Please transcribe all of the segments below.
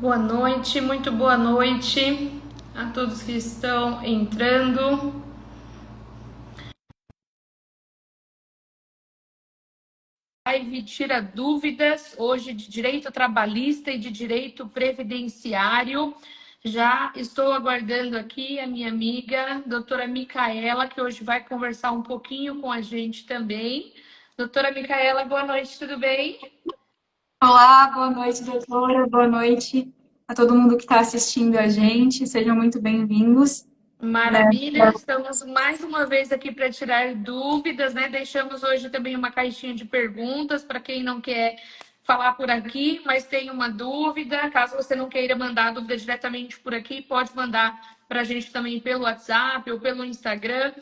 Boa noite, muito boa noite a todos que estão entrando. Live tira dúvidas hoje de direito trabalhista e de direito previdenciário. Já estou aguardando aqui a minha amiga, doutora Micaela, que hoje vai conversar um pouquinho com a gente também. Doutora Micaela, boa noite, tudo bem? Olá, boa noite, doutora. Boa noite a todo mundo que está assistindo a gente. Sejam muito bem-vindos. Né? Maravilha, estamos mais uma vez aqui para tirar dúvidas, né? Deixamos hoje também uma caixinha de perguntas para quem não quer falar por aqui, mas tem uma dúvida. Caso você não queira mandar a dúvida diretamente por aqui, pode mandar para a gente também pelo WhatsApp ou pelo Instagram.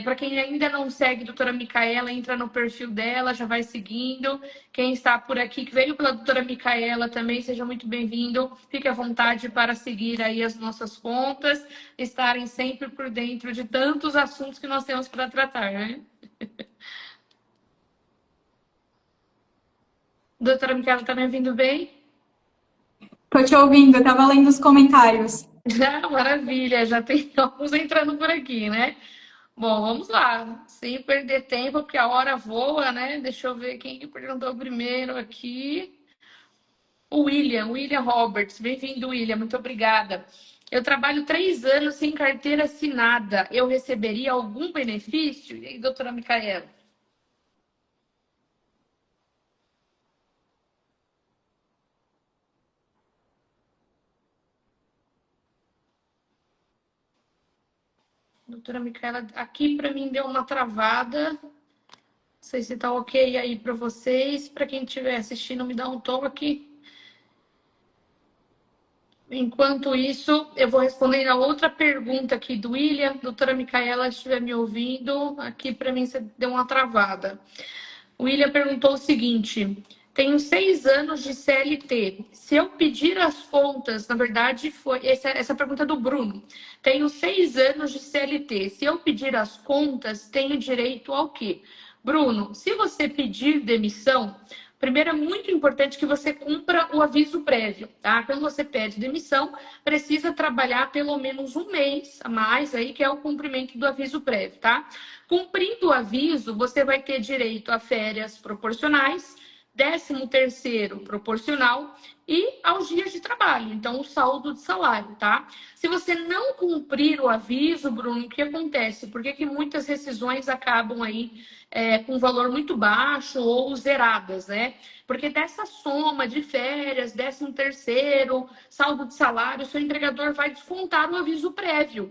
Para quem ainda não segue a doutora Micaela, entra no perfil dela, já vai seguindo. Quem está por aqui, que veio pela doutora Micaela também, seja muito bem-vindo. Fique à vontade para seguir aí as nossas contas, estarem sempre por dentro de tantos assuntos que nós temos para tratar, né? Doutora Micaela, está me ouvindo bem? Estou te ouvindo, eu estava lendo os comentários. Já, maravilha, já tem alguns entrando por aqui, né? Bom, vamos lá, sem perder tempo, porque a hora voa, né? Deixa eu ver quem que perguntou primeiro aqui. O William Roberts. Bem-vindo, William, muito obrigada. Eu trabalho 3 anos sem carteira assinada. Eu receberia algum benefício? E aí, doutora Micaela? Doutora Micaela, aqui para mim deu uma travada. Não sei se tá ok aí para vocês. Para quem estiver assistindo, me dá um toque. Enquanto isso, eu vou responder a outra pergunta aqui do William. Doutora Micaela, se estiver me ouvindo, aqui para mim você deu uma travada. O William perguntou o seguinte: tenho 6 anos de CLT. Se eu pedir as contas, na verdade, foi essa pergunta é do Bruno. Tenho 6 anos de CLT. Se eu pedir as contas, tenho direito ao quê? Bruno, se você pedir demissão, primeiro é muito importante que você cumpra o aviso prévio, tá? Quando você pede demissão, precisa trabalhar pelo menos um mês a mais aí, que é o cumprimento do aviso prévio, tá? Cumprindo o aviso, você vai ter direito a férias proporcionais, 13º proporcional e aos dias de trabalho, então o saldo de salário, tá? Se você não cumprir o aviso, Bruno, o que acontece? Por que que muitas rescisões acabam aí com valor muito baixo ou zeradas, né? Porque dessa soma de férias, 13º, saldo de salário, seu empregador vai descontar o aviso prévio.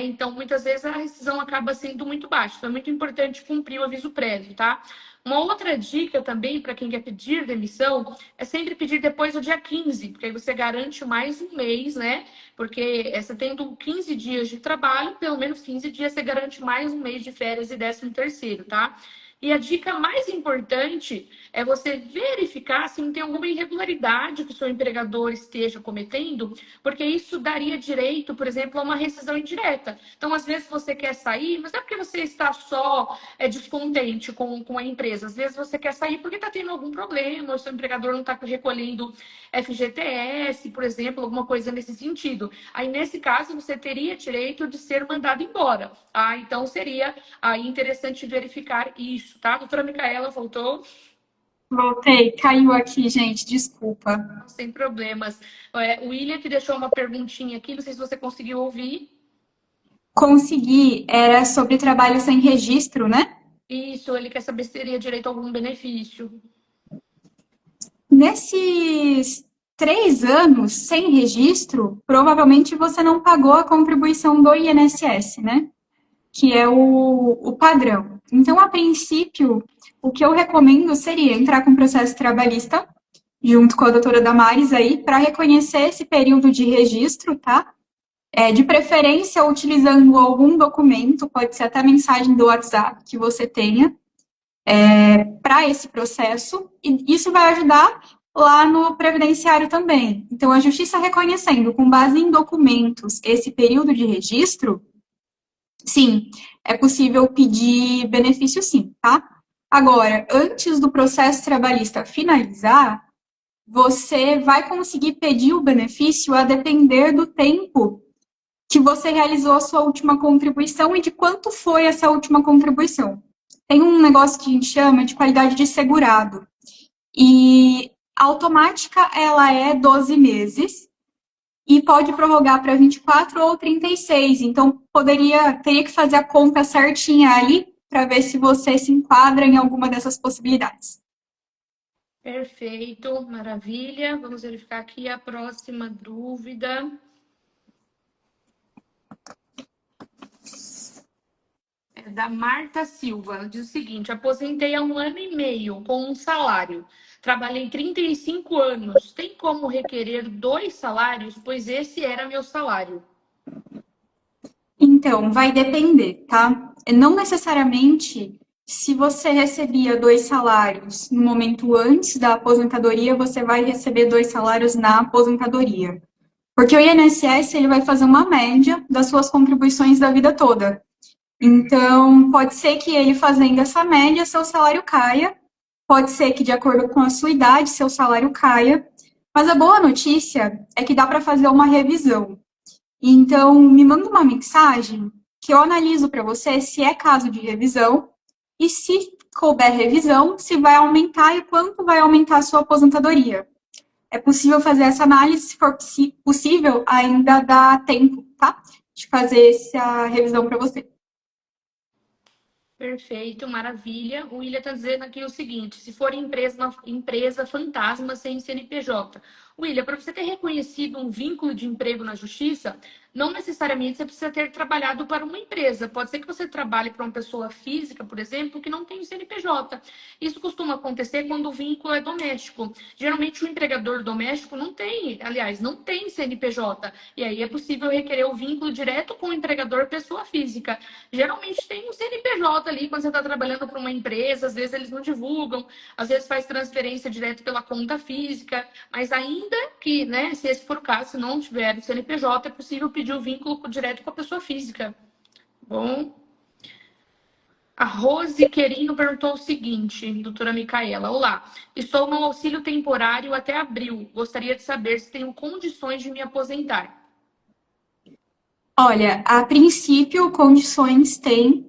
Então, muitas vezes a rescisão acaba sendo muito baixa. Então, é muito importante cumprir o aviso prévio, tá? Uma outra dica também para quem quer pedir demissão é sempre pedir depois do dia 15, porque aí você garante mais um mês, né? Porque você tendo 15 dias de trabalho, pelo menos 15 dias você garante mais um mês de férias e 13º, tá? E a dica mais importante é você verificar se não tem alguma irregularidade que o seu empregador esteja cometendo, porque isso daria direito, por exemplo, a uma rescisão indireta. Então, às vezes você quer sair, mas não é porque você está só descontente com a empresa. Às vezes você quer sair porque está tendo algum problema, o seu empregador não está recolhendo FGTS, por exemplo, alguma coisa nesse sentido. Aí, nesse caso, você teria direito de ser mandado embora. Tá? Então, seria aí interessante verificar isso, tá? A doutora Micaela voltou. Voltei, caiu aqui, gente, desculpa. Sem problemas. O William que deixou uma perguntinha aqui, não sei se você conseguiu ouvir. Consegui, era sobre trabalho sem registro, né? Isso, ele quer saber se teria direito a algum benefício. Nesses 3 anos sem registro, provavelmente você não pagou a contribuição do INSS, né? Que é o padrão. Então, a princípio, o que eu recomendo seria entrar com processo trabalhista, junto com a doutora Damares aí, para reconhecer esse período de registro, tá? De preferência, utilizando algum documento, pode ser até mensagem do WhatsApp que você tenha, para esse processo, e isso vai ajudar lá no previdenciário também. Então, a justiça reconhecendo, com base em documentos, esse período de registro, sim, é possível pedir benefício sim, tá? Agora, antes do processo trabalhista finalizar, você vai conseguir pedir o benefício a depender do tempo que você realizou a sua última contribuição e de quanto foi essa última contribuição. Tem um negócio que a gente chama de qualidade de segurado. E a automática, ela é 12 meses e pode prorrogar para 24 ou 36. Então, teria que fazer a conta certinha ali para ver se você se enquadra em alguma dessas possibilidades. Perfeito, maravilha. Vamos verificar aqui a próxima dúvida. É da Marta Silva. Ela diz o seguinte: aposentei há 1 ano e meio com um salário. Trabalhei 35 anos. Tem como requerer 2 salários? Pois esse era meu salário. Então, vai depender, tá? Não necessariamente, se você recebia 2 salários no momento antes da aposentadoria, você vai receber 2 salários na aposentadoria. Porque o INSS ele vai fazer uma média das suas contribuições da vida toda. Então, pode ser que ele fazendo essa média, seu salário caia. Pode ser que, de acordo com a sua idade, seu salário caia. Mas a boa notícia é que dá para fazer uma revisão. Então, me manda uma mensagem que eu analiso para você se é caso de revisão e se couber revisão, se vai aumentar e quanto vai aumentar a sua aposentadoria. É possível fazer essa análise, se for possível, ainda dá tempo, tá? De fazer essa revisão para você. Perfeito, maravilha. O William está dizendo aqui o seguinte: se for empresa fantasma sem CNPJ. William, para você ter reconhecido um vínculo de emprego na justiça, não necessariamente você precisa ter trabalhado para uma empresa. Pode ser que você trabalhe para uma pessoa física, por exemplo, que não tem o CNPJ. Isso costuma acontecer quando o vínculo é doméstico. Geralmente o empregador doméstico não tem, aliás, não tem CNPJ. E aí é possível requerer o vínculo direto com o empregador pessoa física. Geralmente tem um CNPJ ali quando você está trabalhando para uma empresa, às vezes eles não divulgam, às vezes faz transferência direto pela conta física, mas ainda que, né, se esse for o caso, se não tiver o CNPJ, é possível pedir o vínculo direto com a pessoa física. Bom. A Rose Querino perguntou o seguinte, doutora Micaela: olá, estou no auxílio temporário até abril. Gostaria de saber se tenho condições de me aposentar. Olha, a princípio, condições tem,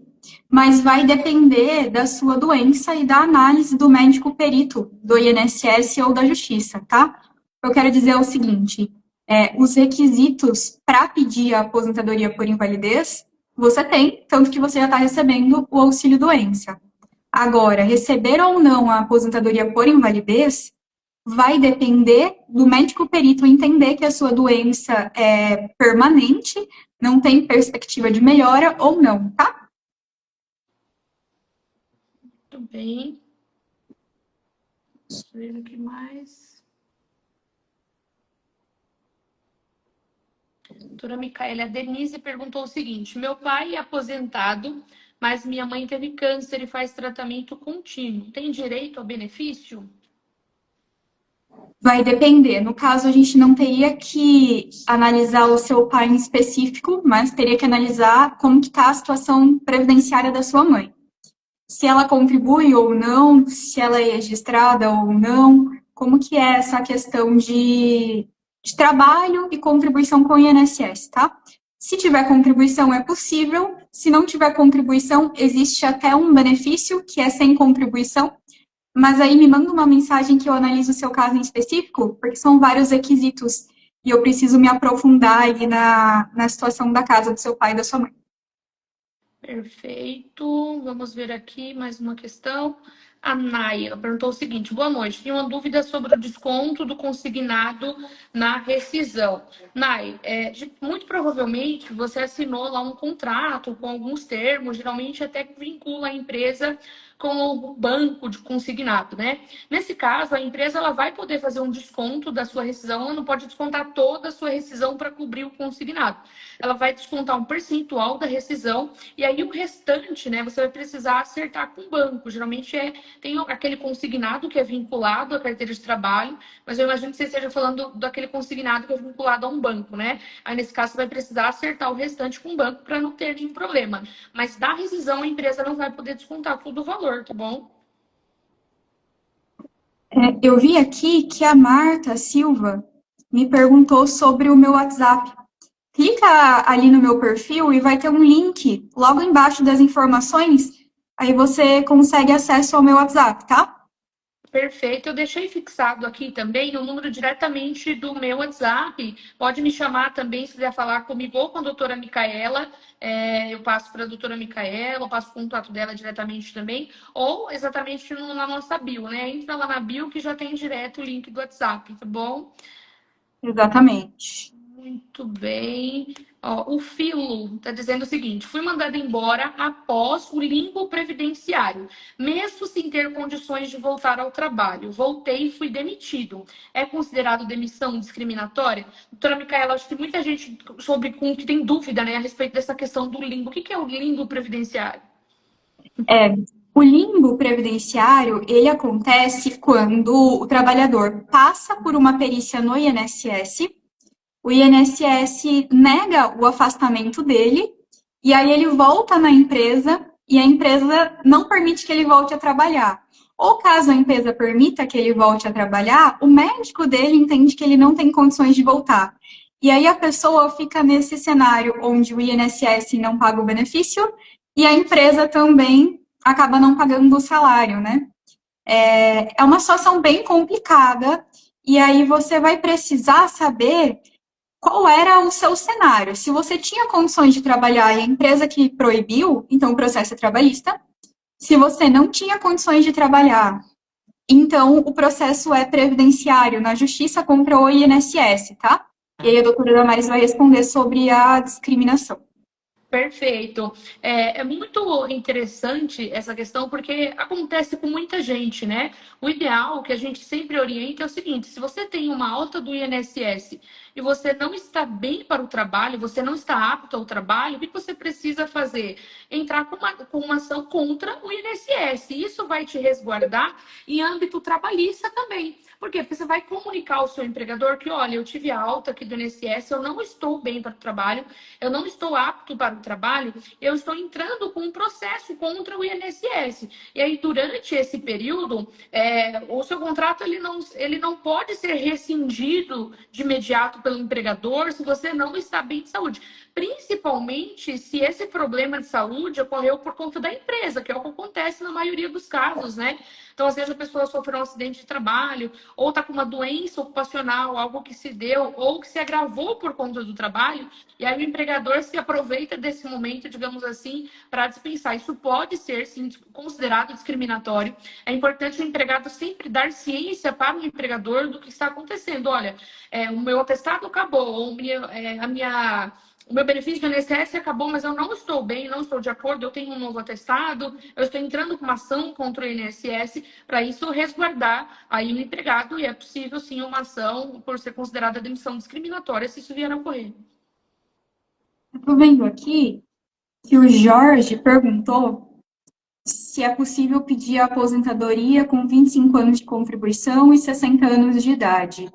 mas vai depender da sua doença e da análise do médico perito do INSS ou da Justiça, tá? Eu quero dizer é o seguinte: os requisitos para pedir a aposentadoria por invalidez, você tem, tanto que você já está recebendo o auxílio doença. Agora, receber ou não a aposentadoria por invalidez vai depender do médico perito entender que a sua doença é permanente, não tem perspectiva de melhora ou não, tá? Muito bem. Deixa eu ver o que mais. Doutora Micaela, a Denise perguntou o seguinte: meu pai é aposentado, mas minha mãe teve câncer e faz tratamento contínuo. Tem direito ao benefício? Vai depender. No caso, a gente não teria que analisar o seu pai em específico, mas teria que analisar como que está a situação previdenciária da sua mãe. Se ela contribui ou não, se ela é registrada ou não, como que é essa questão de trabalho e contribuição com o INSS, tá? Se tiver contribuição, é possível. Se não tiver contribuição, existe até um benefício, que é sem contribuição. Mas aí me manda uma mensagem que eu analiso o seu caso em específico, porque são vários requisitos e eu preciso me aprofundar aí na situação da casa do seu pai e da sua mãe. Perfeito. Vamos ver aqui mais uma questão. A Naya perguntou o seguinte: boa noite. Tinha uma dúvida sobre o desconto do consignado na rescisão. Nay, muito provavelmente você assinou lá um contrato com alguns termos, geralmente até que vincula a empresa com o banco de consignado, né? Nesse caso, a empresa ela vai poder fazer um desconto da sua rescisão, ela não pode descontar toda a sua rescisão para cobrir o consignado. Ela vai descontar um percentual da rescisão e aí o restante, né, você vai precisar acertar com o banco. Geralmente tem aquele consignado que é vinculado à carteira de trabalho, mas eu imagino que você esteja falando daquele consignado que é vinculado a um banco, né? Aí nesse caso você vai precisar acertar o restante com o banco para não ter nenhum problema. Mas da rescisão a empresa não vai poder descontar todo o valor, tá bom? Eu vi aqui que a Marta Silva me perguntou sobre o meu WhatsApp. Clica ali no meu perfil e vai ter um link logo embaixo das informações. Aí você consegue acesso ao meu WhatsApp, tá? Perfeito, eu deixei fixado aqui também o número diretamente do meu WhatsApp. Pode me chamar também se quiser falar comigo ou com a doutora Micaela. Eu passo para a doutora Micaela, eu passo o contato dela diretamente também, ou exatamente na nossa bio, né? Entra lá na bio que já tem direto o link do WhatsApp, tá bom? Exatamente. Muito bem. Ó, o Filo está dizendo o seguinte: fui mandado embora após o limbo previdenciário, mesmo sem ter condições de voltar ao trabalho. Voltei e fui demitido. É considerado demissão discriminatória? Doutora Micaela, acho que muita gente que tem dúvida, né, a respeito dessa questão do limbo. O que é o limbo previdenciário? O limbo previdenciário, ele acontece quando o trabalhador passa por uma perícia no INSS, o INSS nega o afastamento dele, e aí ele volta na empresa e a empresa não permite que ele volte a trabalhar. Ou caso a empresa permita que ele volte a trabalhar, o médico dele entende que ele não tem condições de voltar. E aí a pessoa fica nesse cenário onde o INSS não paga o benefício e a empresa também acaba não pagando o salário, né? É uma situação bem complicada e aí você vai precisar saber qual era o seu cenário. Se você tinha condições de trabalhar e a empresa que proibiu, então o processo é trabalhista. Se você não tinha condições de trabalhar, então o processo é previdenciário na justiça contra o INSS, tá? E aí a doutora Damares vai responder sobre a discriminação. Perfeito. É muito interessante essa questão, porque acontece com muita gente, né? O ideal que a gente sempre orienta é o seguinte: se você tem uma alta do INSS e você não está bem para o trabalho, você não está apto ao trabalho, o que você precisa fazer? Entrar com uma ação contra o INSS. Isso vai te resguardar em âmbito trabalhista também. Por quê? Porque você vai comunicar ao seu empregador que, olha, eu tive a alta aqui do INSS, eu não estou bem para o trabalho, eu não estou apto para o trabalho, eu estou entrando com um processo contra o INSS. E aí, durante esse período, o seu contrato ele não pode ser rescindido de imediato pelo empregador se você não está bem de saúde. Principalmente se esse problema de saúde ocorreu por conta da empresa, que é o que acontece na maioria dos casos, né? Então, às vezes, a pessoa sofreu um acidente de trabalho, ou está com uma doença ocupacional, algo que se deu, ou que se agravou por conta do trabalho, e aí o empregador se aproveita desse momento, digamos assim, para dispensar. Isso pode ser, sim, considerado discriminatório. É importante o empregado sempre dar ciência para o empregador do que está acontecendo. Olha, o meu atestado acabou, ou o meu benefício do INSS acabou, mas eu não estou bem, não estou de acordo, eu tenho um novo atestado, eu estou entrando com uma ação contra o INSS, para isso resguardar aí o empregado, e é possível sim uma ação por ser considerada demissão discriminatória se isso vier a ocorrer. Estou vendo aqui que o Jorge perguntou se é possível pedir a aposentadoria com 25 anos de contribuição e 60 anos de idade.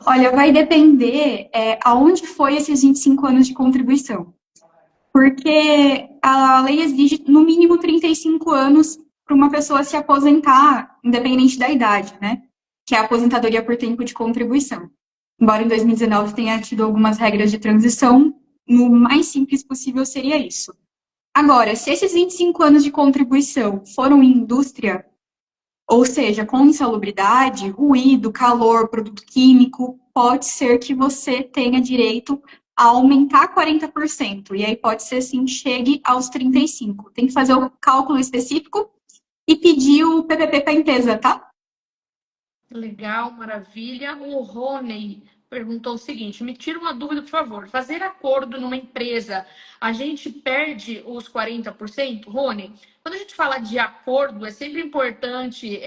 Olha, vai depender aonde foi esses 25 anos de contribuição. Porque a lei exige no mínimo 35 anos para uma pessoa se aposentar, independente da idade, né? Que é a aposentadoria por tempo de contribuição. Embora em 2019 tenha tido algumas regras de transição, no mais simples possível seria isso. Agora, se esses 25 anos de contribuição foram em indústria, ou seja, com insalubridade, ruído, calor, produto químico, pode ser que você tenha direito a aumentar 40%. E aí pode ser sim, chegue aos 35%. Tem que fazer o cálculo específico e pedir o PPP para a empresa, tá? Legal, maravilha. O Rony perguntou o seguinte: me tira uma dúvida, por favor. Fazer acordo numa empresa, a gente perde os 40%? Rony, quando a gente fala de acordo, é sempre importante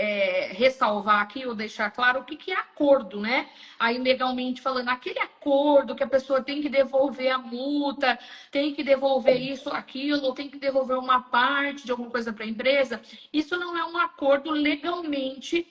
ressalvar aqui ou deixar claro o que é acordo, né? Aí, legalmente falando, aquele acordo que a pessoa tem que devolver a multa, tem que devolver isso, aquilo, tem que devolver uma parte de alguma coisa para a empresa, isso não é um acordo legalmente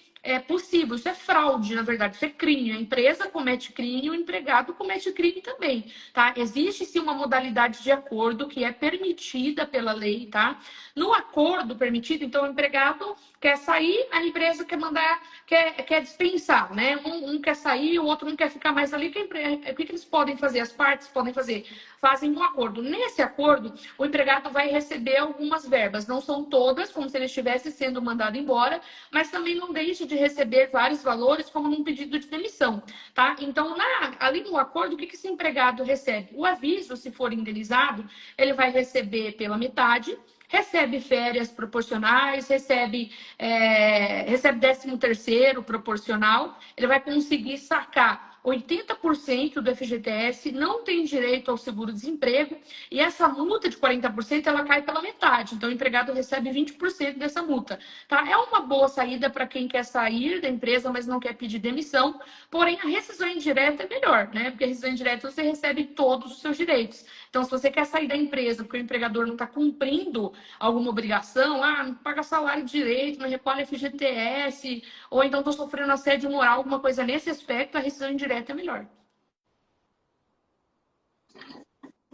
possível. Isso é fraude, na verdade, isso é crime. A empresa comete crime, o empregado comete crime também, tá? Existe sim uma modalidade de acordo que é permitida pela lei, tá? No acordo permitido, então o empregado quer sair, a empresa quer mandar, quer dispensar, né? Um quer sair, o outro não quer ficar mais ali. O que eles podem fazer? As partes podem fazer? Fazem um acordo. Nesse acordo, o empregado vai receber algumas verbas. Não são todas, como se ele estivesse sendo mandado embora, mas também não deixe de receber vários valores, como num pedido de demissão, tá? Então, ali no acordo, o que esse empregado recebe? O aviso, se for indenizado, ele vai receber pela metade, recebe férias proporcionais, recebe 13º proporcional, ele vai conseguir sacar 80% do FGTS, não tem direito ao seguro-desemprego, e essa multa de 40% ela cai pela metade. Então, o empregado recebe 20% dessa multa. Tá? É uma boa saída para quem quer sair da empresa, mas não quer pedir demissão. Porém, a rescisão indireta é melhor, né? Porque a rescisão indireta você recebe todos os seus direitos. Então, se você quer sair da empresa porque o empregador não está cumprindo alguma obrigação, não paga salário direito, não recolhe FGTS, ou então estou sofrendo assédio moral, alguma coisa nesse aspecto, a rescisão indireta é melhor.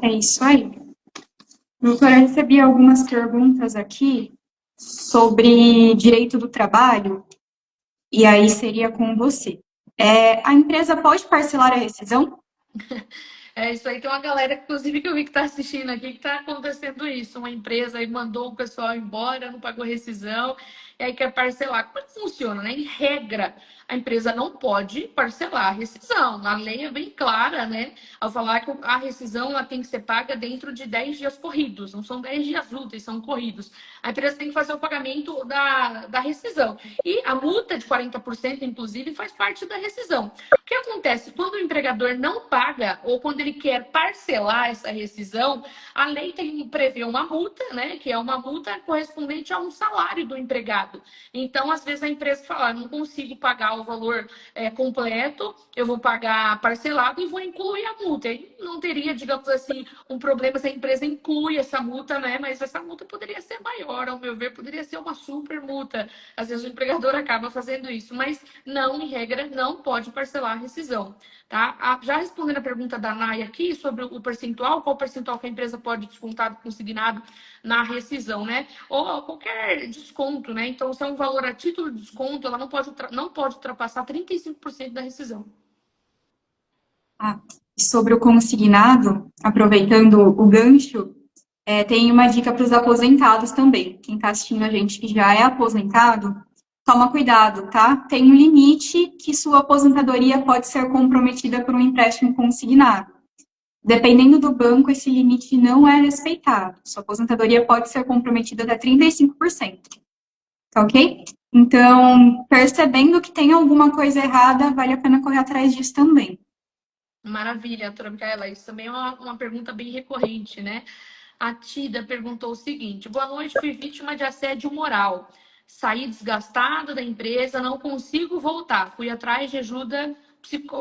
É isso aí. Doutora, eu recebi algumas perguntas aqui sobre direito do trabalho, e aí seria com você. A empresa pode parcelar a rescisão? Isso aí tem uma galera, inclusive, que eu vi que está assistindo aqui, que está acontecendo isso. Uma empresa aí mandou o pessoal embora, não pagou rescisão, e aí quer parcelar. Como é que funciona, né? Em regra, a empresa não pode parcelar a rescisão. A lei é bem clara, né? Ao falar que a rescisão ela tem que ser paga dentro de 10 dias corridos. Não são 10 dias úteis, são corridos. A empresa tem que fazer o pagamento da rescisão. E a multa de 40%, inclusive, faz parte da rescisão. O que acontece? Quando o empregador não paga ou quando ele quer parcelar essa rescisão, a lei prevê uma multa, né? Que é uma multa correspondente a um salário do empregado. Então, às vezes, a empresa fala, não consigo pagar o valor completo, eu vou pagar parcelado e vou incluir a multa. Aí não teria, digamos assim, um problema se a empresa inclui essa multa, né? Mas essa multa poderia ser maior, ao meu ver, poderia ser uma super multa. Às vezes o empregador acaba fazendo isso, mas não, em regra, não pode parcelar a rescisão. Tá? Já respondendo a pergunta da Naya aqui sobre o percentual, qual percentual que a empresa pode descontar do consignado na rescisão, né? Ou qualquer desconto, né? Então, se é um valor a título de desconto, ela não pode ultrapassar 35% da rescisão. Sobre o consignado, aproveitando o gancho, tem uma dica para os aposentados também. Quem está assistindo a gente que já é aposentado, toma cuidado, tá? Tem um limite que sua aposentadoria pode ser comprometida por um empréstimo consignado. Dependendo do banco, esse limite não é respeitado. Sua aposentadoria pode ser comprometida até 35%. Tá ok? Então, percebendo que tem alguma coisa errada, vale a pena correr atrás disso também. Maravilha, doutora Micaela. Isso também é uma pergunta bem recorrente, né? A Tida perguntou o seguinte: boa noite, fui vítima de assédio moral. Saí desgastada da empresa, não consigo voltar. Fui atrás de ajuda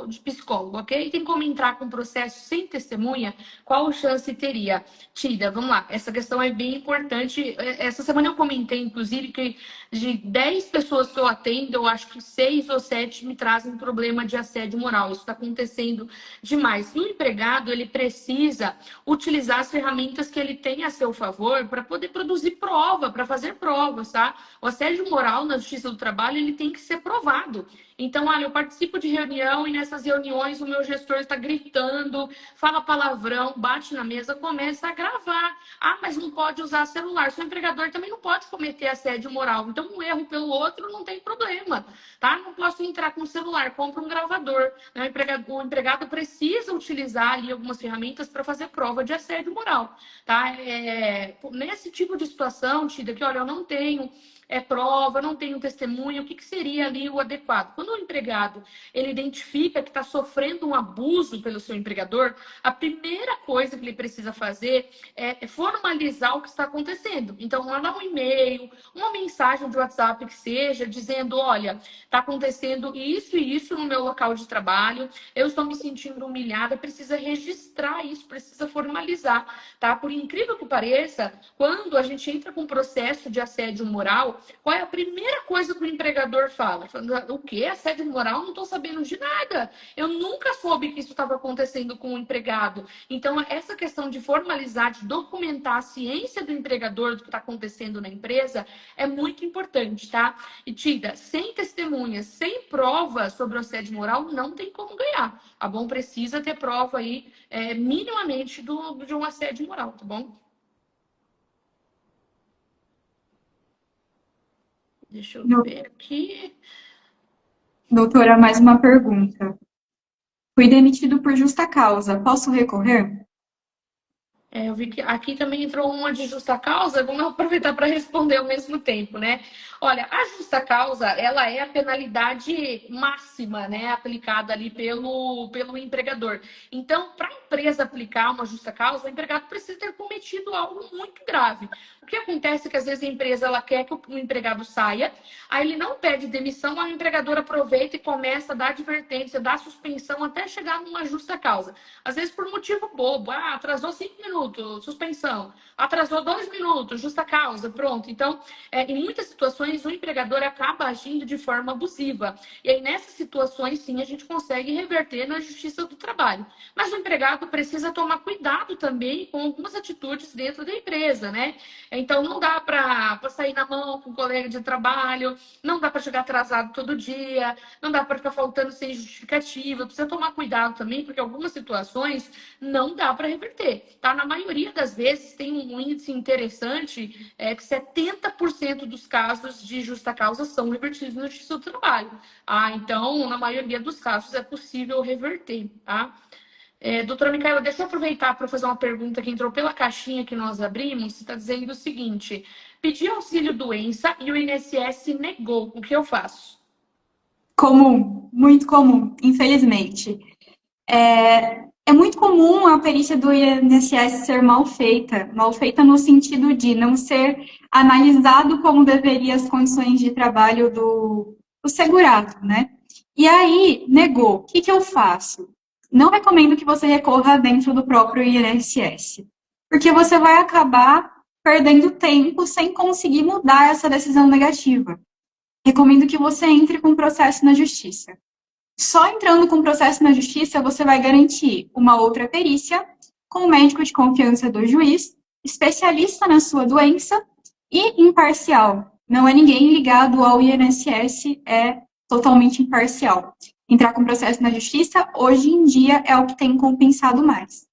de psicólogo, ok? Tem como entrar com processo sem testemunha? Qual chance teria? Tida, vamos lá. Essa questão é bem importante. Essa semana eu comentei, inclusive, que de 10 pessoas que eu atendo, eu acho que 6 ou 7 me trazem problema de assédio moral. Isso está acontecendo demais. E o empregado, ele precisa utilizar as ferramentas que ele tem a seu favor para poder produzir prova, para fazer provas, tá? O assédio moral na Justiça do Trabalho, ele tem que ser provado. Então, olha, eu participo de reunião e nessas reuniões o meu gestor está gritando, fala palavrão, bate na mesa, começa a gravar. Mas não pode usar celular. Seu empregador também não pode cometer assédio moral. Então, um erro pelo outro não tem problema, tá? Não posso entrar com o celular, compra um gravador. O empregado precisa utilizar ali algumas ferramentas para fazer prova de assédio moral, tá? Nesse tipo de situação, Tida, que olha, eu não tenho prova, não tenho testemunha, o que seria ali o adequado? Quando o empregado ele identifica que está sofrendo um abuso pelo seu empregador, a primeira coisa que ele precisa fazer é formalizar o que está acontecendo. Então, mandar um e-mail, uma mensagem de WhatsApp que seja, dizendo, olha, está acontecendo isso e isso no meu local de trabalho, eu estou me sentindo humilhada, precisa registrar isso, precisa formalizar, tá? Por incrível que pareça, quando a gente entra com um processo de assédio moral, qual é a primeira coisa que o empregador fala? O quê? Assédio moral? Não estou sabendo de nada. Eu nunca soube que isso estava acontecendo com o empregado. Então, essa questão de formalizar, de documentar a ciência do empregador do que está acontecendo na empresa é muito importante, tá? E, Tida, sem testemunhas, sem prova sobre o assédio moral, não tem como ganhar. Tá bom? Precisa ter prova aí, minimamente, de um assédio moral, tá bom? Deixa eu ver aqui. Doutora, mais uma pergunta. Fui demitido por justa causa. Posso recorrer? Eu vi que aqui também entrou uma de justa causa, vamos aproveitar para responder ao mesmo tempo, né? Olha, a justa causa, ela é a penalidade máxima, né, aplicada ali pelo empregador. Então, para a empresa aplicar uma justa causa, o empregado precisa ter cometido algo muito grave. O que acontece é que às vezes a empresa ela quer que o empregado saia, aí ele não pede demissão, aí o empregador aproveita e começa a dar advertência, dar suspensão até chegar numa justa causa. Às vezes por motivo bobo, atrasou 5 minutos, suspensão, atrasou 2 minutos, justa causa, pronto. Então, em muitas situações, o empregador acaba agindo de forma abusiva. E aí, nessas situações, sim, a gente consegue reverter na justiça do trabalho. Mas o empregado precisa tomar cuidado também com algumas atitudes dentro da empresa, né? Então, não dá para sair na mão com um colega de trabalho, não dá para chegar atrasado todo dia, não dá para ficar faltando sem justificativa. Precisa tomar cuidado também, porque algumas situações não dá para reverter, tá? Na maioria das vezes, tem um índice interessante, que 70% dos casos de justa causa são revertidos na Justiça do Trabalho. Então, na maioria dos casos, é possível reverter, tá? Doutora Micaela, deixa eu aproveitar para fazer uma pergunta que entrou pela caixinha que nós abrimos. Você está dizendo o seguinte: pedi auxílio doença e o INSS negou. O que eu faço? Comum, muito comum, infelizmente. É muito comum a perícia do INSS ser mal feita no sentido de não ser analisado como deveria as condições de trabalho do segurado, né? E aí, negou. O que eu faço? Não recomendo que você recorra dentro do próprio INSS, porque você vai acabar perdendo tempo sem conseguir mudar essa decisão negativa. Recomendo que você entre com processo na justiça. Só entrando com processo na justiça, você vai garantir uma outra perícia com o médico de confiança do juiz, especialista na sua doença e imparcial. Não é ninguém ligado ao INSS, é totalmente imparcial. Entrar com processo na justiça, hoje em dia, é o que tem compensado mais.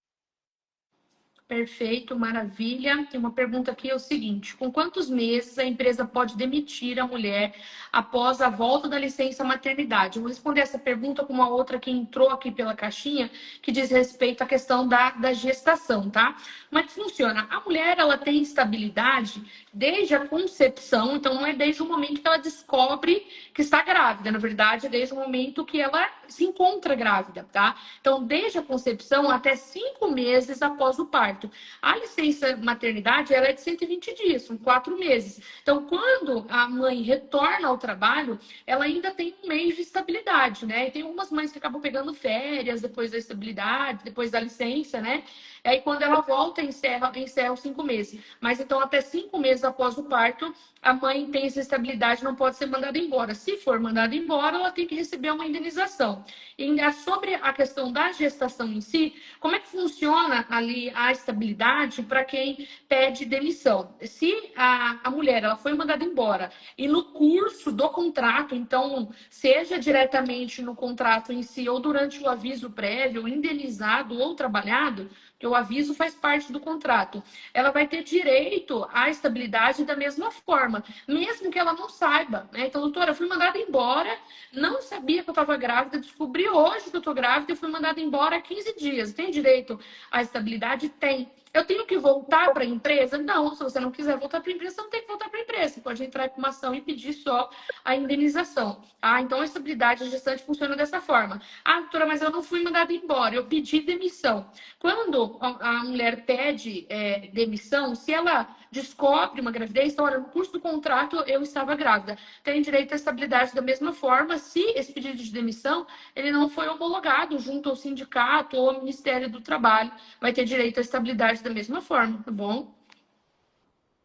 Perfeito, maravilha. Tem uma pergunta aqui, é o seguinte: com quantos meses a empresa pode demitir a mulher após a volta da licença maternidade? Eu vou responder essa pergunta com uma outra que entrou aqui pela caixinha, que diz respeito à questão da gestação, tá? Como é que funciona? A mulher, ela tem estabilidade desde a concepção, então não é desde o momento que ela descobre que está grávida, na verdade, é desde o momento que ela se encontra grávida, tá? Então, desde a concepção até 5 meses após o parto. A licença maternidade, ela é de 120 dias, são 4 meses. Então, quando a mãe retorna ao trabalho, ela ainda tem um mês de estabilidade, né? E tem algumas mães que acabam pegando férias depois da estabilidade, depois da licença, né? E aí, quando ela volta, encerra os 5 meses. Mas, então, até 5 meses após o parto, a mãe tem essa estabilidade, não pode ser mandada embora. Se for mandada embora, ela tem que receber uma indenização. E sobre a questão da gestação em si, como é que funciona ali a estabilidade para quem pede demissão? Se a mulher ela foi mandada embora e no curso do contrato, então, seja diretamente no contrato em si ou durante o aviso prévio, indenizado ou trabalhado, que o aviso faz parte do contrato, ela vai ter direito à estabilidade da mesma forma, mesmo que ela não saiba, né? Então, doutora, eu fui mandada embora, não sabia que eu estava grávida, descobri hoje que eu estou grávida e fui mandada embora há 15 dias. Tem direito à estabilidade? Tem. Eu tenho que voltar para a empresa? Não, se você não quiser voltar para a empresa, você não tem que voltar para a empresa. Você pode entrar com uma ação e pedir só a indenização. Então, a estabilidade gestante funciona dessa forma. Doutora, mas eu não fui mandada embora, eu pedi demissão. Quando a mulher pede demissão, se ela descobre uma gravidez, então, olha, no curso do contrato eu estava grávida. Tem direito à estabilidade da mesma forma se esse pedido de demissão ele não foi homologado junto ao sindicato ou ao Ministério do Trabalho. Vai ter direito à estabilidade da mesma forma, tá bom?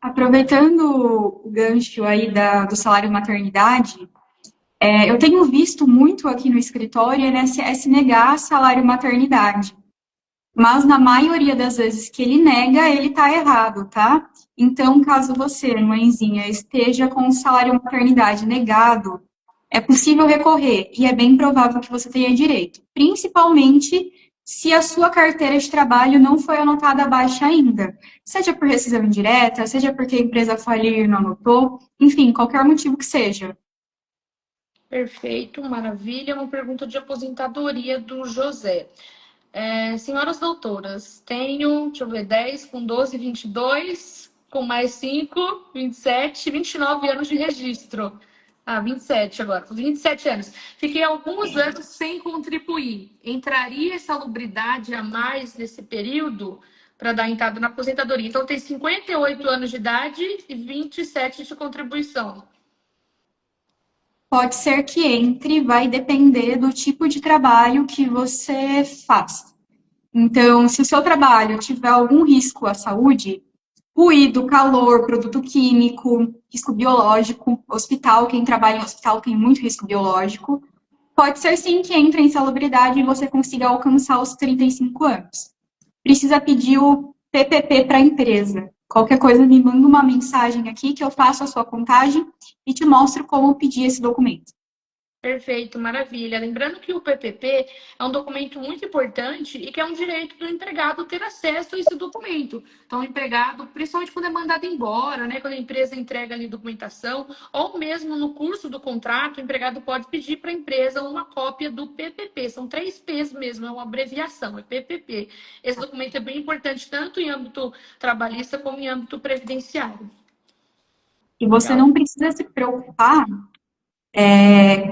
Aproveitando o gancho aí do salário maternidade, eu tenho visto muito aqui no escritório o INSS negar salário maternidade. Mas na maioria das vezes que ele nega, ele está errado, tá? Então, caso você, mãezinha, esteja com o salário maternidade negado, é possível recorrer e é bem provável que você tenha direito, principalmente se a sua carteira de trabalho não foi anotada baixa ainda, seja por rescisão indireta, seja porque a empresa faliu e não anotou, enfim, qualquer motivo que seja. Perfeito, maravilha. Uma pergunta de aposentadoria do José. Senhoras doutoras, tenho, deixa eu ver, 10 com 12, 22, com mais 5, 27, 29 anos de registro. 27 agora, 27 anos. Fiquei alguns anos sem contribuir. Entraria salubridade a mais nesse período para dar entrada na aposentadoria? Então, tem 58 anos de idade e 27 de contribuição. Pode ser que entre, vai depender do tipo de trabalho que você faz. Então, se o seu trabalho tiver algum risco à saúde, ruído, calor, produto químico, risco biológico, hospital, quem trabalha em hospital tem muito risco biológico, pode ser sim que entre em salubridade e você consiga alcançar os 35 anos. Precisa pedir o PPP para a empresa. Qualquer coisa, me manda uma mensagem aqui que eu faço a sua contagem e te mostro como pedir esse documento. Perfeito, maravilha. Lembrando que o PPP é um documento muito importante e que é um direito do empregado ter acesso a esse documento. Então, o empregado, principalmente quando é mandado embora, né, quando a empresa entrega ali documentação, ou mesmo no curso do contrato, o empregado pode pedir para a empresa uma cópia do PPP. São 3 P's mesmo, é uma abreviação, é PPP. Esse documento é bem importante tanto em âmbito trabalhista como em âmbito previdenciário. E você Legal? não precisa se preocupar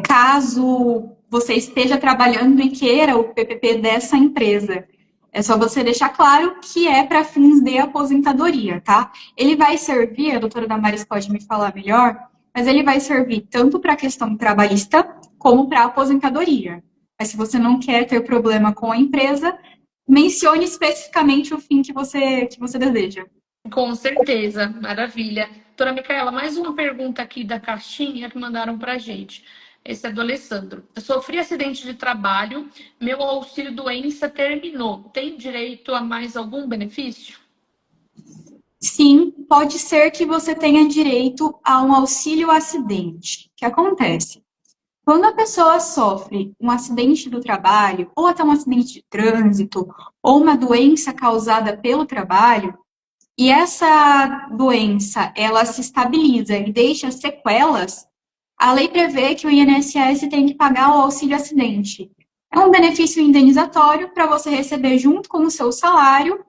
caso você esteja trabalhando e queira o PPP dessa empresa. É só você deixar claro que é para fins de aposentadoria, tá? Ele vai servir, a doutora Damares pode me falar melhor, mas ele vai servir tanto para a questão trabalhista como para a aposentadoria. Mas se você não quer ter problema com a empresa, mencione especificamente o fim que você deseja. Com certeza, maravilha. Doutora Micaela, mais uma pergunta aqui da caixinha que mandaram para a gente. Esse é do Alessandro. Eu sofri acidente de trabalho, meu auxílio doença terminou. Tem direito a mais algum benefício? Sim, pode ser que você tenha direito a um auxílio acidente. O que acontece? Quando a pessoa sofre um acidente do trabalho, ou até um acidente de trânsito, ou uma doença causada pelo trabalho, e essa doença ela se estabiliza e deixa sequelas, a lei prevê que o INSS tem que pagar o auxílio acidente. É um benefício indenizatório para você receber junto com o seu salário,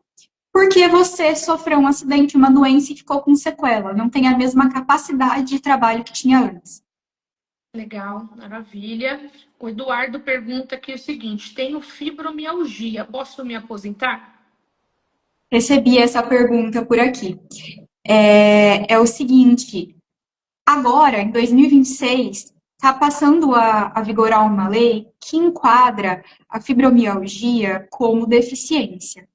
porque você sofreu um acidente, uma doença e ficou com sequela, não tem a mesma capacidade de trabalho que tinha antes. Legal, maravilha. O Eduardo pergunta aqui o seguinte: tenho fibromialgia, posso me aposentar? Recebi essa pergunta por aqui. É o seguinte, agora, em 2026, está passando a vigorar uma lei que enquadra a fibromialgia como deficiência.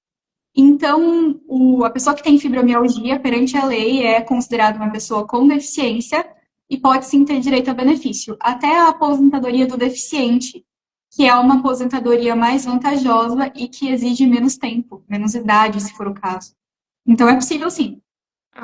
Então, a pessoa que tem fibromialgia perante a lei é considerada uma pessoa com deficiência e pode sim ter direito a benefício, até a aposentadoria do deficiente, que é uma aposentadoria mais vantajosa e que exige menos tempo, menos idade, se for o caso. Então, é possível sim.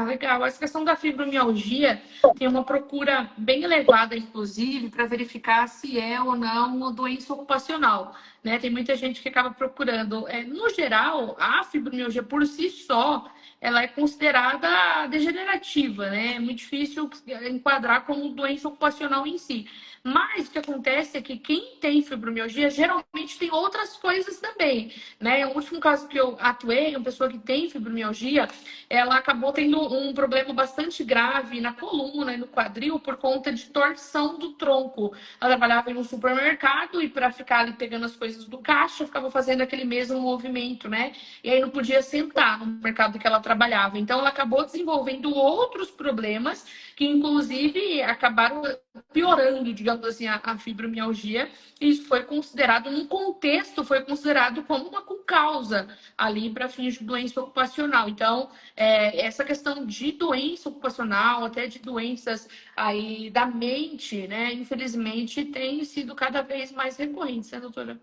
Legal. Essa questão da fibromialgia tem uma procura bem elevada, inclusive, para verificar se é ou não uma doença ocupacional, né? Tem muita gente que acaba procurando. No geral, a fibromialgia por si só, ela é considerada degenerativa, né? É muito difícil enquadrar como doença ocupacional em si. Mas o que acontece é que quem tem fibromialgia geralmente tem outras coisas também, né? O último caso que eu atuei, uma pessoa que tem fibromialgia, ela acabou tendo um problema bastante grave na coluna e no quadril por conta de torção do tronco. Ela trabalhava em um supermercado e para ficar ali pegando as coisas do caixa, ficava fazendo aquele mesmo movimento, né? E aí não podia sentar no mercado que ela trabalhava. Então ela acabou desenvolvendo outros problemas que inclusive acabaram piorando, digamos digamos assim, a fibromialgia, e isso foi considerado, num contexto, foi considerado como uma causa ali para fins de doença ocupacional. Então, essa questão de doença ocupacional, até de doenças aí da mente, né, infelizmente, tem sido cada vez mais recorrente, né, doutora?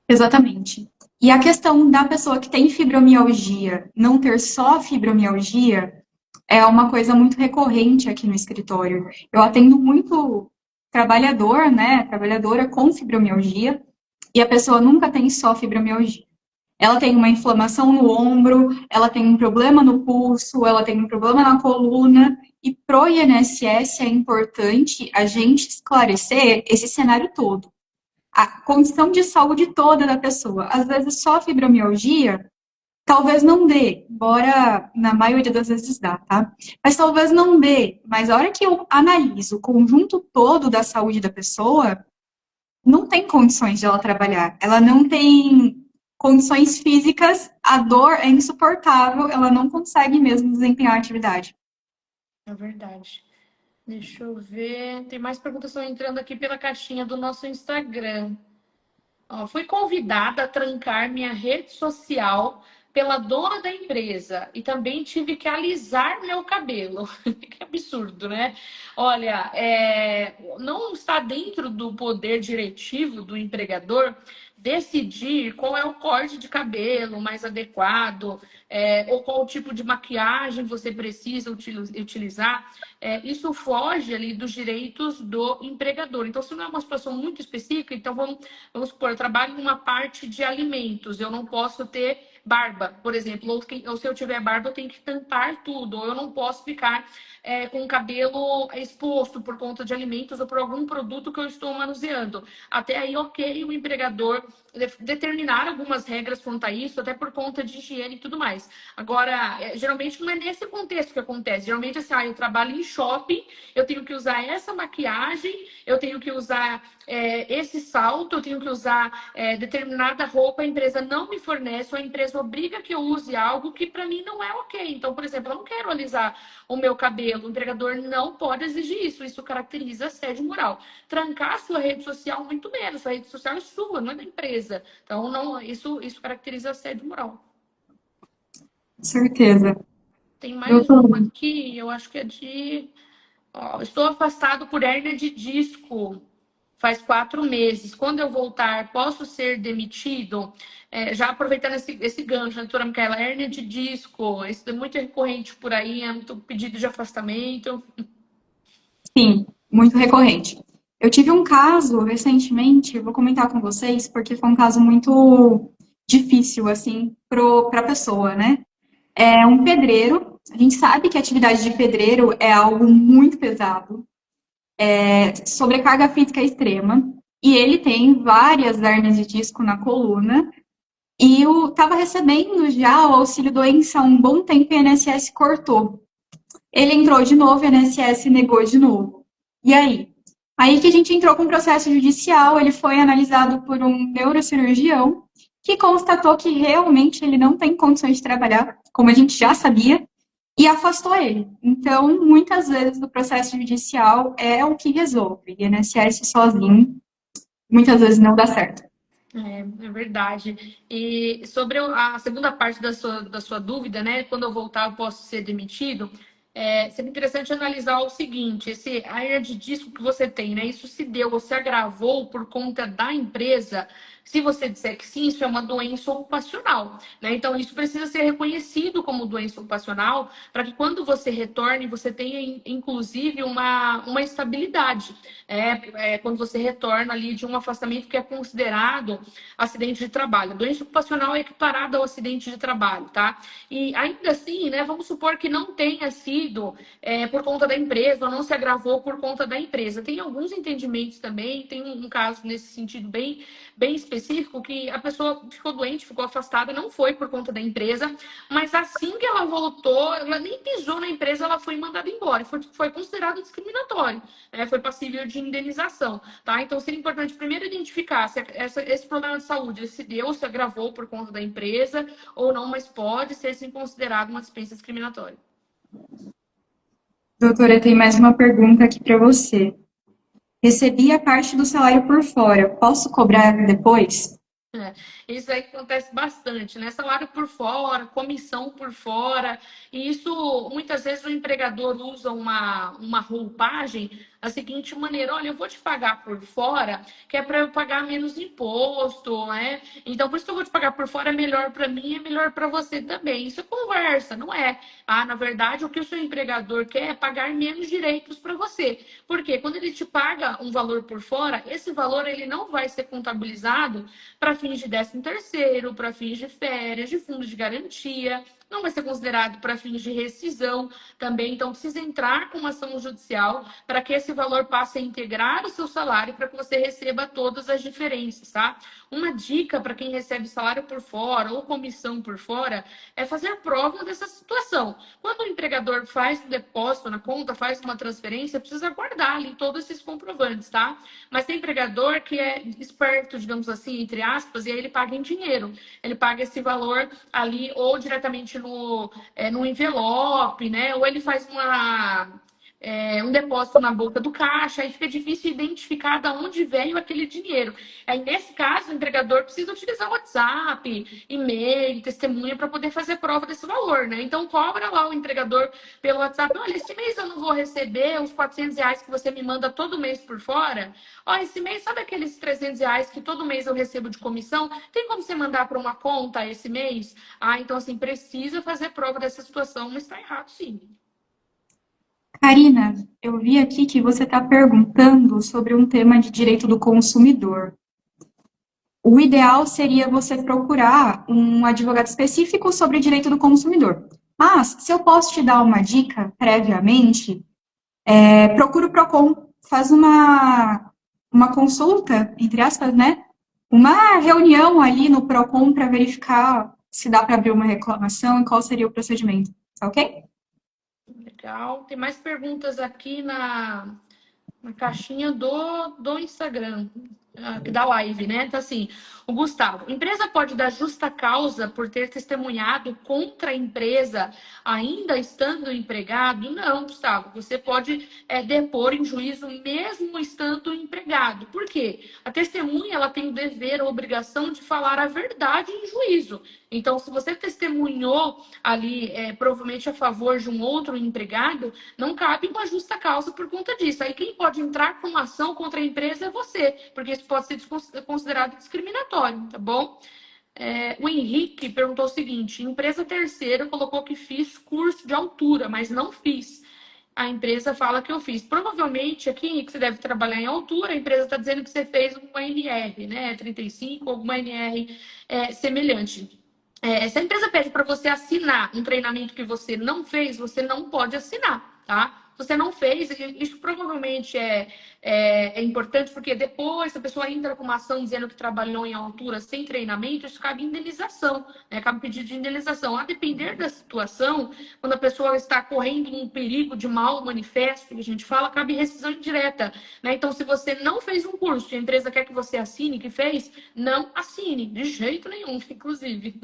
Exatamente. E a questão da pessoa que tem fibromialgia não ter só fibromialgia é uma coisa muito recorrente aqui no escritório. Eu atendo muito trabalhador, né, trabalhadora com fibromialgia, e a pessoa nunca tem só fibromialgia. Ela tem uma inflamação no ombro, ela tem um problema no pulso, ela tem um problema na coluna, e pro INSS é importante a gente esclarecer esse cenário todo. A condição de saúde toda da pessoa. Às vezes só fibromialgia talvez não dê, embora na maioria das vezes dá, tá? Mas talvez não dê. Mas a hora que eu analiso o conjunto todo da saúde da pessoa, não tem condições de ela trabalhar. Ela não tem condições físicas, a dor é insuportável, ela não consegue mesmo desempenhar a atividade. É verdade. Deixa eu ver. Tem mais perguntas que estão entrando aqui pela caixinha do nosso Instagram. Ó, fui convidada a trancar minha rede social pela dona da empresa e também tive que alisar meu cabelo. Que absurdo, né? Olha, não está dentro do poder diretivo do empregador decidir qual é o corte de cabelo mais adequado, ou qual tipo de maquiagem você precisa utilizar. Isso foge ali dos direitos do empregador. Então, se não é uma situação muito específica, então vamos supor, eu trabalho numa parte de alimentos, eu não posso ter barba, por exemplo, ou se eu tiver barba, eu tenho que tampar tudo, ou eu não posso ficar com o cabelo exposto por conta de alimentos ou por algum produto que eu estou manuseando. Até aí, ok, o empregador determinar algumas regras quanto a isso, até por conta de higiene e tudo mais. Agora, geralmente não é nesse contexto que acontece. Geralmente, assim, eu trabalho em shopping, eu tenho que usar essa maquiagem, eu tenho que usar esse salto, eu tenho que usar determinada roupa, a empresa não me fornece, ou a empresa obriga que eu use algo que para mim não é ok. Então, por exemplo, eu não quero alisar o meu cabelo, o empregador não pode exigir isso, isso caracteriza assédio moral. Trancar a sua rede social, muito menos, a rede social é sua, não é da empresa. Então, não, isso caracteriza assédio moral. Certeza. Tem mais Doutor, uma aqui, eu acho que é de. Ó, estou afastado por hérnia de disco faz 4 meses. Quando eu voltar, posso ser demitido? Já aproveitando esse gancho, né, doutora Micaela, hérnia de disco, isso é muito recorrente por aí, é muito pedido de afastamento. sim, muito recorrente. Eu tive um caso recentemente, vou comentar com vocês, porque foi um caso muito difícil, assim, para a pessoa, né? É um pedreiro, a gente sabe que a atividade de pedreiro é algo muito pesado, sobrecarga física extrema, e ele tem várias hérnias de disco na coluna, e estava recebendo já o auxílio-doença há um bom tempo e o INSS cortou. Ele entrou de novo, o INSS negou de novo. E aí? Aí que a gente entrou com um processo judicial, ele foi analisado por um neurocirurgião, que constatou que realmente ele não tem condições de trabalhar, como a gente já sabia, e afastou ele. Então, muitas vezes o processo judicial é o que resolve. E INSS sozinho, muitas vezes não dá certo. É verdade. E sobre a segunda parte da sua dúvida, né? Quando eu voltar, eu posso ser demitido? Seria interessante analisar o seguinte: a hernia de disco que você tem, né? Isso se deu ou se agravou por conta da empresa? Se você disser que sim, isso é uma doença ocupacional, né? Então, isso precisa ser reconhecido como doença ocupacional para que quando você retorne, você tenha, inclusive, uma estabilidade. Quando você retorna ali de um afastamento que é considerado acidente de trabalho. A doença ocupacional é equiparada ao acidente de trabalho, tá? E ainda assim, né, vamos supor que não tenha sido por conta da empresa, ou não se agravou por conta da empresa. Tem alguns entendimentos também, tem um caso nesse sentido bem específico, que a pessoa ficou doente, ficou afastada, não foi por conta da empresa, mas assim que ela voltou, ela nem pisou na empresa, ela foi mandada embora. Foi considerado discriminatório, né? Foi passível de indenização, tá? Então seria importante primeiro identificar se esse problema de saúde se deu, se agravou por conta da empresa ou não, mas pode ser sim considerado uma dispensa discriminatória. Doutora, tem mais uma pergunta aqui para você. Recebi a parte do salário por fora. Posso cobrar depois? É, isso aí acontece bastante, né? Salário por fora, comissão por fora, e isso muitas vezes o empregador usa uma roupagem da seguinte maneira: olha, eu vou te pagar por fora, que é para eu pagar menos imposto, né? Então, por isso que eu vou te pagar por fora, é melhor para mim, é melhor para você também. Isso é conversa, não é? Ah, na verdade, o que o seu empregador quer é pagar menos direitos para você. Porque quando ele te paga um valor por fora, esse valor ele não vai ser contabilizado para fins de 13º, para fins de férias, de fundo de garantia, não vai ser considerado para fins de rescisão também, então precisa entrar com uma ação judicial para que esse valor passe a integrar o seu salário para que você receba todas as diferenças, tá? Uma dica para quem recebe salário por fora ou comissão por fora é fazer prova dessa situação. Quando o empregador faz um depósito na conta, faz uma transferência, precisa guardar ali todos esses comprovantes, tá? Mas tem empregador que é esperto, digamos assim, entre aspas, e aí ele paga em dinheiro. Ele paga esse valor ali ou diretamente no envelope, né? Ou ele faz um depósito na boca do caixa, aí fica difícil identificar de onde veio aquele dinheiro. Aí, nesse caso, o empregador precisa utilizar WhatsApp, e-mail, testemunha para poder fazer prova desse valor, né? Então, cobra lá o empregador pelo WhatsApp: olha, esse mês eu não vou receber os R$ 400 que você me manda todo mês por fora. Ó, esse mês, sabe aqueles R$ 300 que todo mês eu recebo de comissão? Tem como você mandar para uma conta esse mês? Ah, então, assim, precisa fazer prova dessa situação, mas está errado, sim. Karina, eu vi aqui que você está perguntando sobre um tema de direito do consumidor. O ideal seria você procurar um advogado específico sobre direito do consumidor. Mas, se eu posso te dar uma dica previamente, procura o PROCON, faz uma consulta, entre aspas, né? Uma reunião ali no PROCON para verificar se dá para abrir uma reclamação e qual seria o procedimento. Tá ok? Legal. Tem mais perguntas aqui na caixinha do Instagram, da live, né? Então, assim, o Gustavo: empresa pode dar justa causa por ter testemunhado contra a empresa ainda estando empregado? Não, Gustavo. Você pode depor em juízo mesmo estando empregado. Por quê? A testemunha ela tem o dever, a obrigação de falar a verdade em juízo. Então, se você testemunhou ali, provavelmente a favor de um outro empregado, não cabe uma justa causa por conta disso. Aí quem pode entrar com uma ação contra a empresa é você, porque isso pode ser considerado discriminatório, tá bom? O Henrique perguntou o seguinte: empresa terceira colocou que fiz curso de altura, mas não fiz. A empresa fala que eu fiz. Provavelmente aqui, Henrique, você deve trabalhar em altura, a empresa está dizendo que você fez uma NR, né? 35, alguma NR semelhante. Se a empresa pede para você assinar um treinamento que você não fez, você não pode assinar, tá? Se você não fez, isso provavelmente é importante, porque depois, se a pessoa entra com uma ação dizendo que trabalhou em altura sem treinamento, isso cabe indenização, né? Cabe pedido de indenização. A depender da situação, quando a pessoa está correndo um perigo de mal manifesto, que a gente fala, cabe rescisão indireta, né? Então, se você não fez um curso e a empresa quer que você assine, que fez, não assine, de jeito nenhum, inclusive.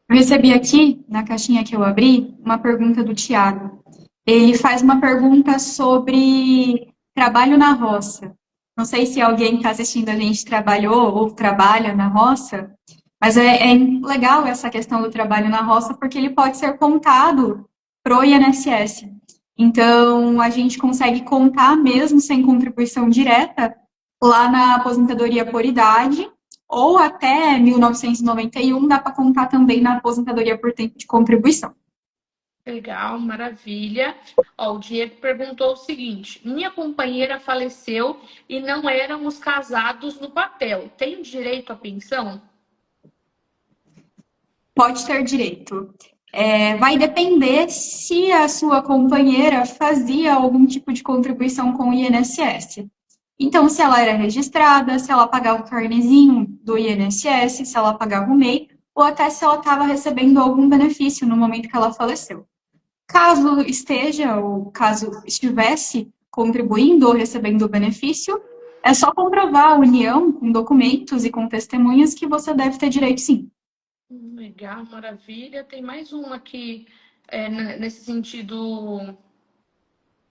Eu recebi aqui, na caixinha que eu abri, uma pergunta do Tiago. Ele faz uma pergunta sobre trabalho na roça. Não sei se alguém que está assistindo a gente trabalhou ou trabalha na roça, mas é legal essa questão do trabalho na roça, porque ele pode ser contado pro INSS. Então, a gente consegue contar mesmo sem contribuição direta lá na aposentadoria por idade, ou até 1991 dá para contar também na aposentadoria por tempo de contribuição. Legal, maravilha. Ó, o Diego perguntou o seguinte: minha companheira faleceu e não éramos casados no papel. Tenho direito à pensão? Pode ter direito. Vai depender se a sua companheira fazia algum tipo de contribuição com o INSS. Então, se ela era registrada, se ela pagava o carnezinho do INSS, se ela pagava o MEI, ou até se ela estava recebendo algum benefício no momento que ela faleceu. Caso esteja, ou caso estivesse contribuindo ou recebendo o benefício, é só comprovar a união com documentos e com testemunhas que você deve ter direito sim. Legal, maravilha. Tem mais uma aqui nesse sentido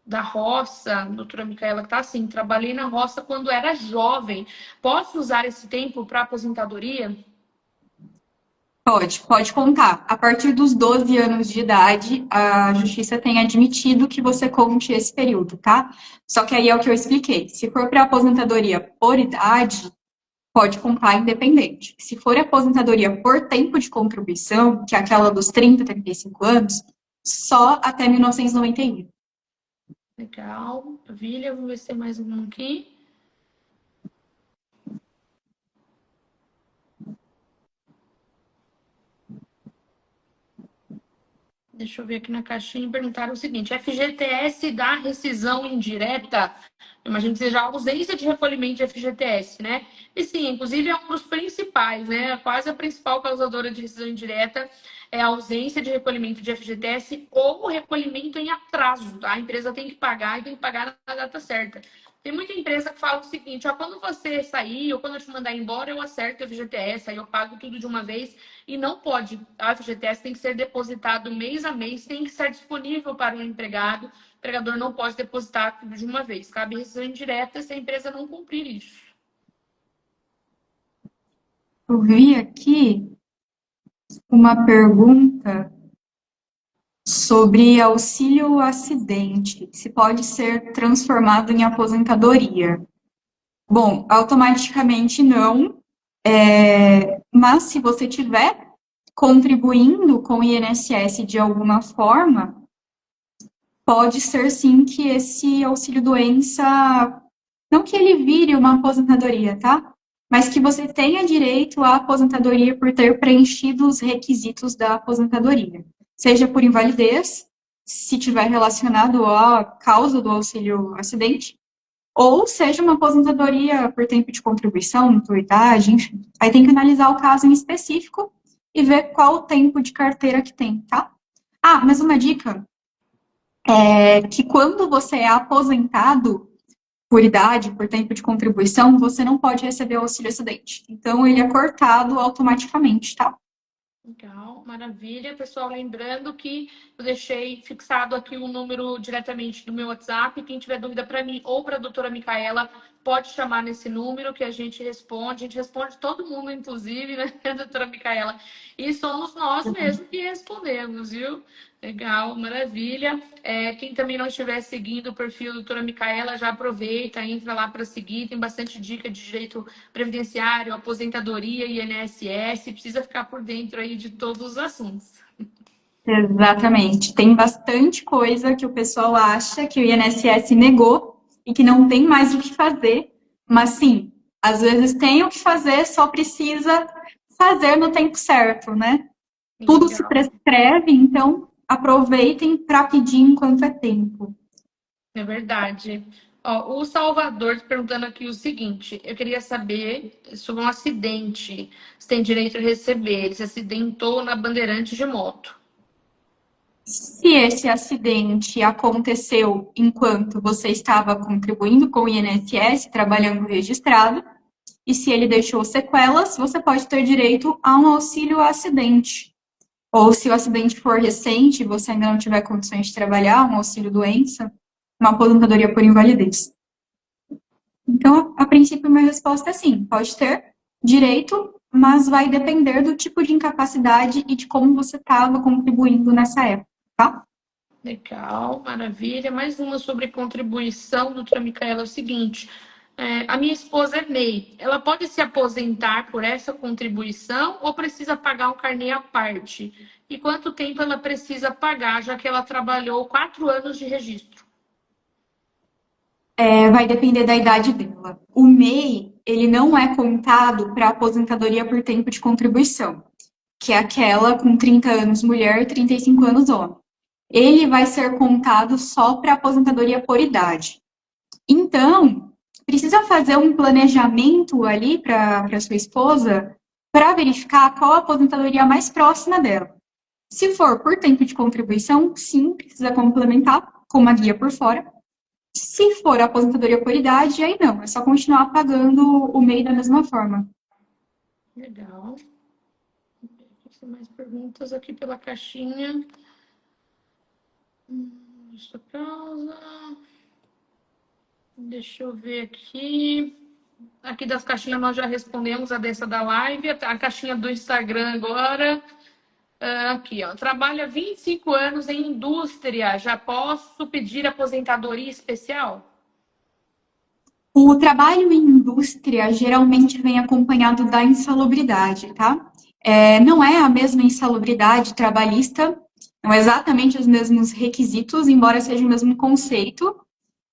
da roça, doutora Micaela, que está assim, trabalhei na roça quando era jovem. Posso usar esse tempo para aposentadoria? Pode contar. A partir dos 12 anos de idade, a justiça tem admitido que você conte esse período, tá? Só que aí é o que eu expliquei. Se for para aposentadoria por idade, pode contar independente. Se for aposentadoria por tempo de contribuição, que é aquela dos 30, 35 anos, só até 1991. Legal. Maravilha. Vamos ver se tem mais um aqui. Deixa eu ver aqui na caixinha. Perguntaram o seguinte: FGTS dá rescisão indireta? Eu imagino que seja a ausência de recolhimento de FGTS, né? E sim, inclusive é um dos principais, né? Quase a principal causadora de rescisão indireta é a ausência de recolhimento de FGTS ou o recolhimento em atraso, tá? A empresa tem que pagar e tem que pagar na data certa. Tem muita empresa que fala o seguinte: ó, quando você sair ou quando eu te mandar embora, eu acerto o FGTS, aí eu pago tudo de uma vez. E não pode. A FGTS tem que ser depositado mês a mês, tem que estar disponível para o empregado. O empregador não pode depositar tudo de uma vez. Cabe rescisão indireta se a empresa não cumprir isso. Eu vi aqui uma pergunta sobre auxílio acidente, se pode ser transformado em aposentadoria. Bom, automaticamente não, mas se você tiver contribuindo com o INSS de alguma forma, pode ser sim que esse auxílio-doença, não que ele vire uma aposentadoria, tá? Mas que você tenha direito à aposentadoria por ter preenchido os requisitos da aposentadoria. Seja por invalidez, se tiver relacionado à causa do auxílio-acidente, ou seja uma aposentadoria por tempo de contribuição, por idade, enfim. Aí tem que analisar o caso em específico e ver qual o tempo de carteira que tem, tá? Ah, mas uma dica é que quando você é aposentado por idade, por tempo de contribuição, você não pode receber o auxílio acidente. Então, ele é cortado automaticamente, tá? Legal, maravilha. Pessoal, lembrando que eu deixei fixado aqui o número diretamente do meu WhatsApp. Quem tiver dúvida para mim ou para a doutora Micaela, pode chamar nesse número que a gente responde. A gente responde todo mundo, inclusive, né, doutora Micaela? E somos nós mesmos que respondemos, viu? Legal, maravilha. Quem também não estiver seguindo o perfil da doutora Micaela, já aproveita, entra lá para seguir. Tem bastante dica de direito previdenciário, aposentadoria, INSS. Precisa ficar por dentro aí de todos os assuntos. Exatamente. Tem bastante coisa que o pessoal acha que o INSS negou e que não tem mais o que fazer, mas sim, às vezes tem o que fazer, só precisa fazer no tempo certo, né? Tudo se Legal. prescreve, então aproveitem para pedir enquanto é tempo. É verdade. Ó, o Salvador perguntando aqui o seguinte: eu queria saber sobre um acidente. Se tem direito a receber. Ele se acidentou na Bandeirante de moto. Se esse acidente aconteceu enquanto você estava contribuindo com o INSS, trabalhando registrado, e se ele deixou sequelas, você pode ter direito a um auxílio acidente. Ou se o acidente for recente e você ainda não tiver condições de trabalhar, um auxílio doença, uma aposentadoria por invalidez. Então, a princípio, minha resposta é sim, pode ter direito, mas vai depender do tipo de incapacidade e de como você estava contribuindo nessa época, tá? Legal, maravilha. Mais uma sobre contribuição, doutora Micaela, é o seguinte: a minha esposa é MEI. Ela pode se aposentar por essa contribuição ou precisa pagar um carnê à parte? E quanto tempo ela precisa pagar, já que ela trabalhou 4 anos de registro? Vai depender da idade dela. O MEI, ele não é contado para aposentadoria por tempo de contribuição, que é aquela com 30 anos mulher e 35 anos homem. Ele vai ser contado só para aposentadoria por idade. Então, precisa fazer um planejamento ali para sua esposa para verificar qual a aposentadoria mais próxima dela. Se for por tempo de contribuição, sim, precisa complementar com uma guia por fora. Se for aposentadoria por idade, aí não, é só continuar pagando o MEI da mesma forma. Legal. Tem mais perguntas aqui pela caixinha. justa causa. Deixa eu ver aqui. Aqui das caixinhas nós já respondemos a dessa da live. A caixinha do Instagram agora. Aqui, ó. Trabalho há 25 anos em indústria. Já posso pedir aposentadoria especial? O trabalho em indústria geralmente vem acompanhado da insalubridade, tá? Não é a mesma insalubridade trabalhista, não é exatamente os mesmos requisitos, embora seja o mesmo conceito,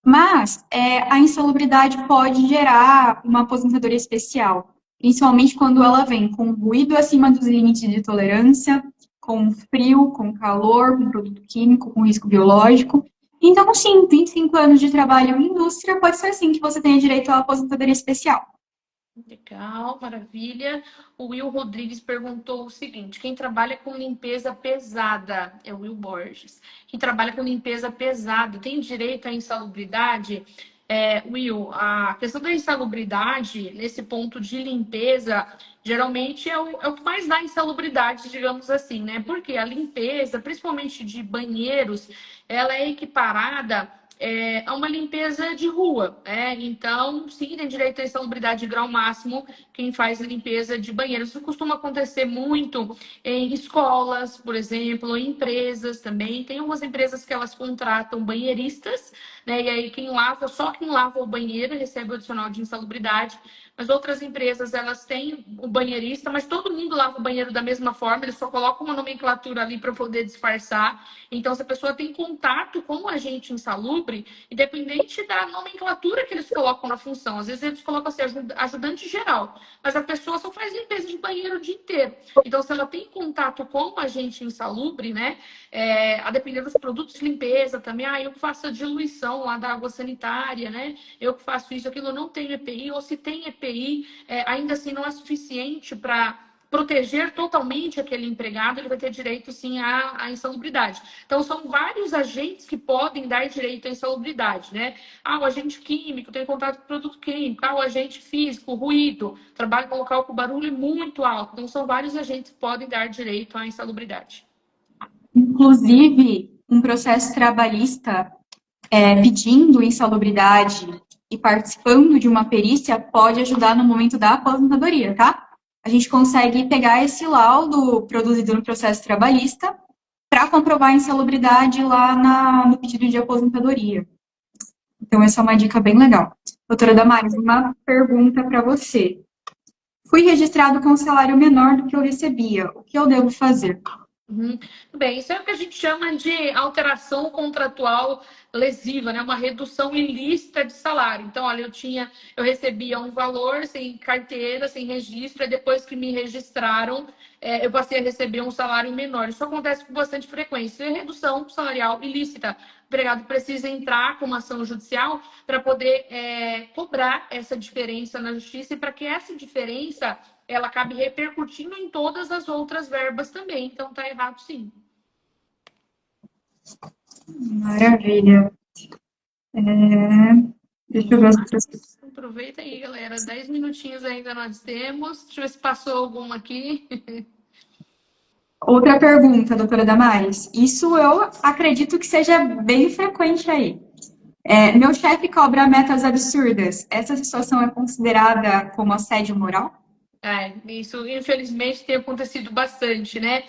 mas a insalubridade pode gerar uma aposentadoria especial, principalmente quando ela vem com ruído acima dos limites de tolerância, com frio, com calor, com produto químico, com risco biológico. Então, sim, 25 anos de trabalho em indústria pode ser sim que você tenha direito à aposentadoria especial. Legal, maravilha. O Will Rodrigues perguntou o seguinte: quem trabalha com limpeza pesada, é o Will Borges, quem trabalha com limpeza pesada tem direito à insalubridade? Will, a questão da insalubridade, nesse ponto de limpeza, geralmente é o que mais dá insalubridade, digamos assim, né? Porque a limpeza, principalmente de banheiros, ela é equiparada a uma limpeza de rua. Então, sim, tem direito à insalubridade de grau máximo quem faz limpeza de banheiros. Isso costuma acontecer muito em escolas, por exemplo, em empresas também. Tem algumas empresas que elas contratam banheiristas, né? E aí só quem lava o banheiro recebe o adicional de insalubridade. Mas outras empresas, elas têm o banheirista, mas todo mundo lava o banheiro da mesma forma, eles só colocam uma nomenclatura ali para poder disfarçar. Então, se a pessoa tem contato com o agente insalubre, independente da nomenclatura que eles colocam na função, às vezes eles colocam assim, ajudante geral, mas a pessoa só faz limpeza de banheiro o dia inteiro. Então, se ela tem contato com o agente insalubre, né, a depender dos produtos de limpeza também, eu que faço a diluição lá da água sanitária, né, eu que faço isso, aquilo, eu não tenho EPI, ou se tem EPI, ainda assim não é suficiente para proteger totalmente aquele empregado, ele vai ter direito, sim, à insalubridade. Então, são vários agentes que podem dar direito à insalubridade, né? O agente químico, tem contato com produto químico, o agente físico, ruído, trabalho com local com barulho muito alto. Então, são vários agentes que podem dar direito à insalubridade. Inclusive, um processo trabalhista pedindo insalubridade e participando de uma perícia pode ajudar no momento da aposentadoria, tá? A gente consegue pegar esse laudo produzido no processo trabalhista para comprovar a insalubridade lá no pedido de aposentadoria. Então, essa é uma dica bem legal. Doutora Damares, uma pergunta para você. Fui registrado com um salário menor do que eu recebia. O que eu devo fazer? Bem, isso é o que a gente chama de alteração contratual lesiva, né? Uma redução ilícita de salário. Então, olha, eu recebia um valor sem carteira, sem registro, e depois que me registraram, eu passei a receber um salário menor. Isso acontece com bastante frequência. É redução salarial ilícita. O empregado precisa entrar com uma ação judicial para poder cobrar essa diferença na justiça e para que essa diferença ela acabe repercutindo em todas as outras verbas também. Então, tá errado, sim. Maravilha. Deixa eu ver as outras coisas. Aproveita aí, galera. 10 minutinhos ainda nós temos. Deixa eu ver se passou alguma aqui. Outra pergunta, doutora Damares. Isso eu acredito que seja bem frequente aí. Meu chefe cobra metas absurdas. Essa situação é considerada como assédio moral? Isso, infelizmente, tem acontecido bastante, né?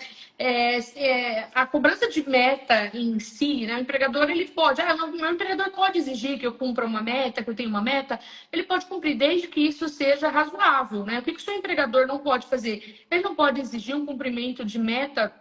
A cobrança de meta em si, né? O empregador, ele pode... meu empregador pode exigir que eu cumpra uma meta, que eu tenha uma meta. Ele pode cumprir, desde que isso seja razoável, né? O que o seu empregador não pode fazer? Ele não pode exigir um cumprimento de meta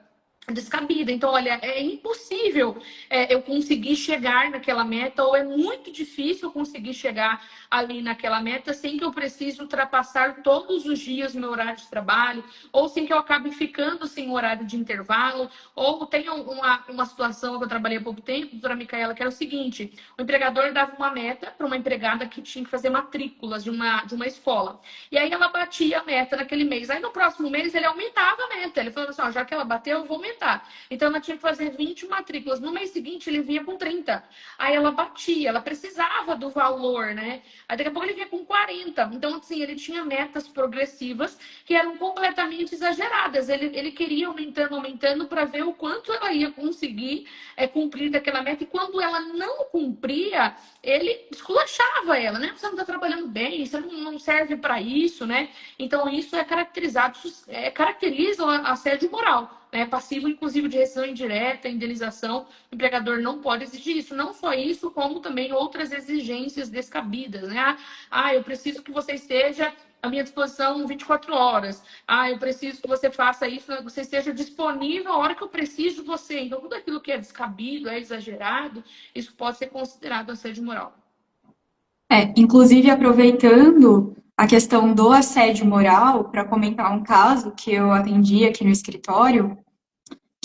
descabida. Então, olha, é impossível eu conseguir chegar naquela meta, ou é muito difícil conseguir chegar ali naquela meta sem que eu precise ultrapassar todos os dias meu horário de trabalho, ou sem que eu acabe ficando sem horário de intervalo, ou tem uma situação que eu trabalhei há pouco tempo, doutora Micaela, que era o seguinte: o empregador dava uma meta para uma empregada que tinha que fazer matrículas de uma escola. E aí ela batia a meta naquele mês. Aí no próximo mês ele aumentava a meta. Ele falou assim, já que ela bateu, eu vou aumentar aumentar. Então, ela tinha que fazer 20 matrículas. No mês seguinte, ele vinha com 30. Aí ela batia, ela precisava do valor, né? Aí daqui a pouco ele vinha com 40. Então, assim, ele tinha metas progressivas que eram completamente exageradas. Ele queria aumentando para ver o quanto ela ia conseguir cumprir daquela meta. E quando ela não cumpria, ele esculachava ela, né? Você não está trabalhando bem, você não serve para isso, né? Então, isso é caracterizado, caracteriza assédio moral. Né, passivo, inclusive, de rescisão indireta, indenização, o empregador não pode exigir isso. Não só isso, como também outras exigências descabidas. Né? Eu preciso que você esteja à minha disposição 24 horas. Eu preciso que você faça isso, você esteja disponível a hora que eu preciso de você. Então, tudo aquilo que é descabido, é exagerado, isso pode ser considerado assédio moral. Inclusive, aproveitando a questão do assédio moral, para comentar um caso que eu atendi aqui no escritório,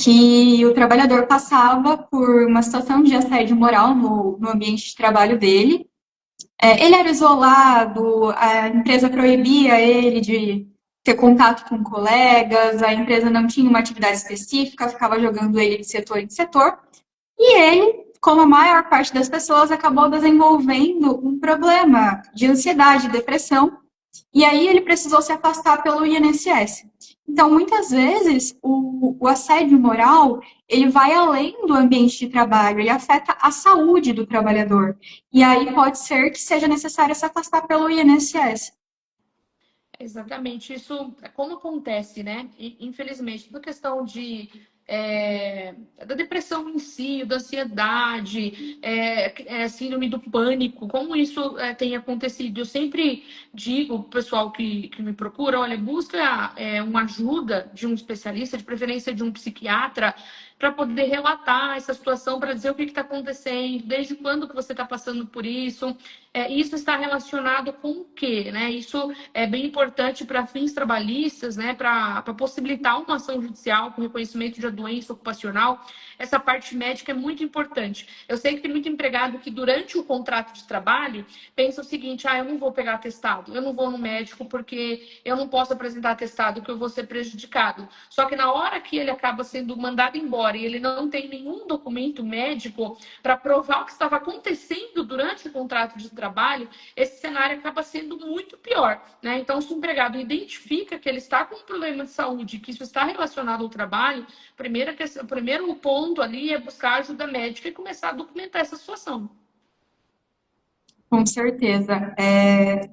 que o trabalhador passava por uma situação de assédio moral no ambiente de trabalho dele. Ele era isolado, a empresa proibia ele de ter contato com colegas, a empresa não tinha uma atividade específica, ficava jogando ele de setor em setor, e ele, como a maior parte das pessoas, acabou desenvolvendo um problema de ansiedade, depressão, e aí ele precisou se afastar pelo INSS. Então, muitas vezes, o assédio moral, ele vai além do ambiente de trabalho, ele afeta a saúde do trabalhador. E aí pode ser que seja necessário se afastar pelo INSS. Exatamente, isso é como acontece, né? Infelizmente, toda questão da depressão em si, da ansiedade, síndrome do pânico, como isso tem acontecido. Eu sempre digo para o pessoal que me procura, olha, busca uma ajuda de um especialista, de preferência de um psiquiatra, para poder relatar essa situação, para dizer o que está acontecendo, desde quando que você está passando por isso. Isso está relacionado com o quê? Né? Isso é bem importante para fins trabalhistas, né? Para possibilitar uma ação judicial com reconhecimento de doença ocupacional. Essa parte médica é muito importante. Eu sei que tem muito empregado que durante o contrato de trabalho pensa o seguinte: eu não vou pegar atestado, eu não vou no médico porque eu não posso apresentar atestado que eu vou ser prejudicado. Só que na hora que ele acaba sendo mandado embora e ele não tem nenhum documento médico para provar o que estava acontecendo durante o contrato de trabalho, esse cenário acaba sendo muito pior. Né? Então, se o empregado identifica que ele está com um problema de saúde, que isso está relacionado ao trabalho, o primeiro ponto ali é buscar ajuda médica e começar a documentar essa situação. Com certeza.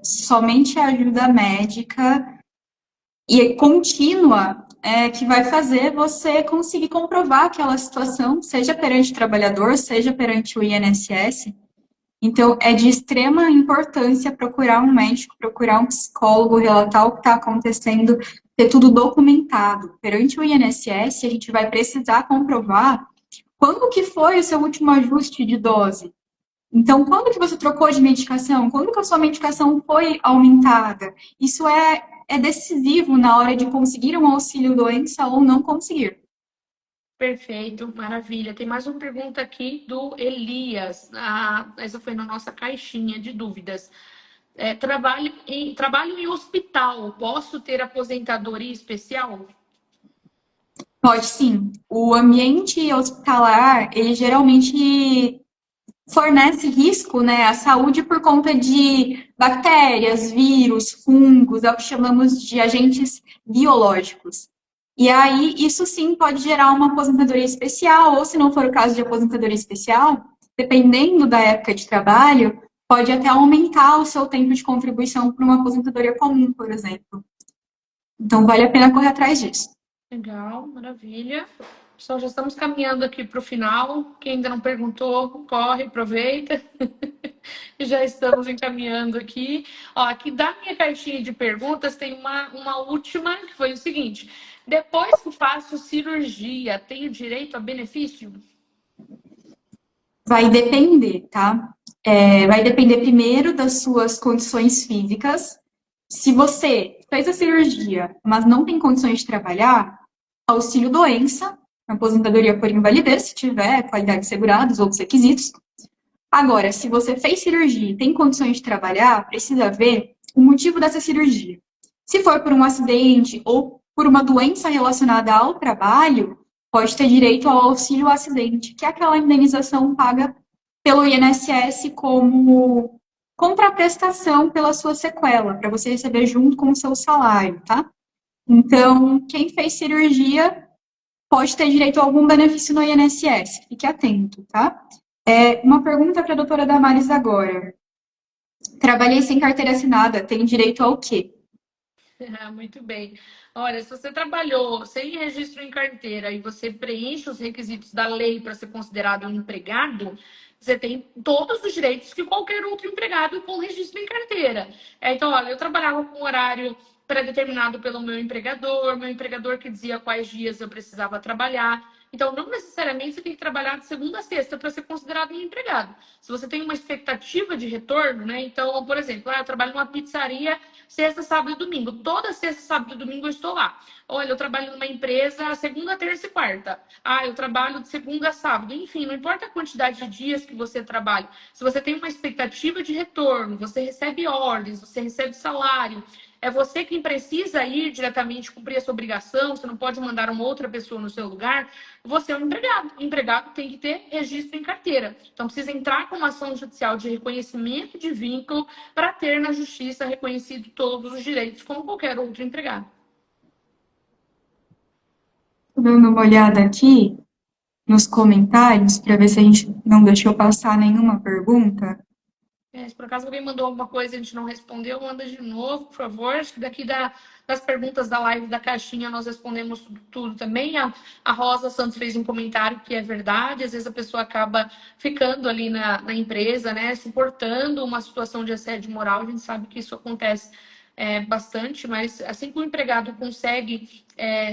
Somente a ajuda médica e contínua que vai fazer você conseguir comprovar aquela situação, seja perante o trabalhador, seja perante o INSS. Então, é de extrema importância procurar um médico, procurar um psicólogo, relatar o que está acontecendo, ter tudo documentado. Perante o INSS, a gente vai precisar comprovar quando que foi o seu último ajuste de dose. Então, quando que você trocou de medicação? Quando que a sua medicação foi aumentada? Isso é decisivo na hora de conseguir um auxílio-doença ou não conseguir. Perfeito, maravilha. Tem mais uma pergunta aqui do Elias. Essa foi na nossa caixinha de dúvidas. Trabalho em hospital, posso ter aposentadoria especial? Pode sim. O ambiente hospitalar, ele geralmente fornece risco, né, à saúde por conta de bactérias, vírus, fungos, é o que chamamos de agentes biológicos. E aí, isso sim pode gerar uma aposentadoria especial, ou se não for o caso de aposentadoria especial, dependendo da época de trabalho, pode até aumentar o seu tempo de contribuição para uma aposentadoria comum, por exemplo. Então, vale a pena correr atrás disso. Legal, maravilha. Pessoal, já estamos caminhando aqui para o final. Quem ainda não perguntou, corre, aproveita. Já estamos encaminhando aqui. Aqui da minha caixinha de perguntas tem uma última, que foi o seguinte: depois que faço cirurgia, tenho direito a benefício? Vai depender, tá? Vai depender primeiro das suas condições físicas. Se você fez a cirurgia, mas não tem condições de trabalhar, auxílio doença, aposentadoria por invalidez, se tiver qualidade segurada, os outros requisitos. Agora, se você fez cirurgia e tem condições de trabalhar, precisa ver o motivo dessa cirurgia. Se for por um acidente ou por uma doença relacionada ao trabalho, pode ter direito ao auxílio acidente, que é aquela indenização paga pelo INSS como contraprestação pela sua sequela, para você receber junto com o seu salário, tá? Então, quem fez cirurgia pode ter direito a algum benefício no INSS. Fique atento, tá? Uma pergunta para a doutora Damares agora. Trabalhei sem carteira assinada, tem direito ao quê? Muito bem. Olha, se você trabalhou sem registro em carteira e você preenche os requisitos da lei para ser considerado um empregado, você tem todos os direitos que qualquer outro empregado com registro em carteira. Então, olha, eu trabalhava com horário pré-determinado pelo meu empregador que dizia quais dias eu precisava trabalhar. Então, não necessariamente você tem que trabalhar de segunda a sexta para ser considerado um empregado. Se você tem uma expectativa de retorno, né? Então, por exemplo, eu trabalho numa pizzaria sexta, sábado e domingo. Toda sexta, sábado e domingo eu estou lá. Olha, eu trabalho numa empresa segunda, terça e quarta. Eu trabalho de segunda a sábado. Enfim, não importa a quantidade de dias que você trabalha. Se você tem uma expectativa de retorno, você recebe ordens, você recebe salário, é você quem precisa ir diretamente cumprir essa obrigação, você não pode mandar uma outra pessoa no seu lugar, você é um empregado. O empregado tem que ter registro em carteira. Então, precisa entrar com uma ação judicial de reconhecimento de vínculo para ter na justiça reconhecido todos os direitos, como qualquer outro empregado. Dando uma olhada aqui nos comentários para ver se a gente não deixou passar nenhuma pergunta. Se por acaso alguém mandou alguma coisa e a gente não respondeu, manda de novo, por favor. Acho que daqui das perguntas da live da caixinha nós respondemos tudo também. A Rosa Santos fez um comentário que é verdade. Às vezes a pessoa acaba ficando ali na empresa, né? Suportando uma situação de assédio moral. A gente sabe que isso acontece bastante, mas assim que o empregado consegue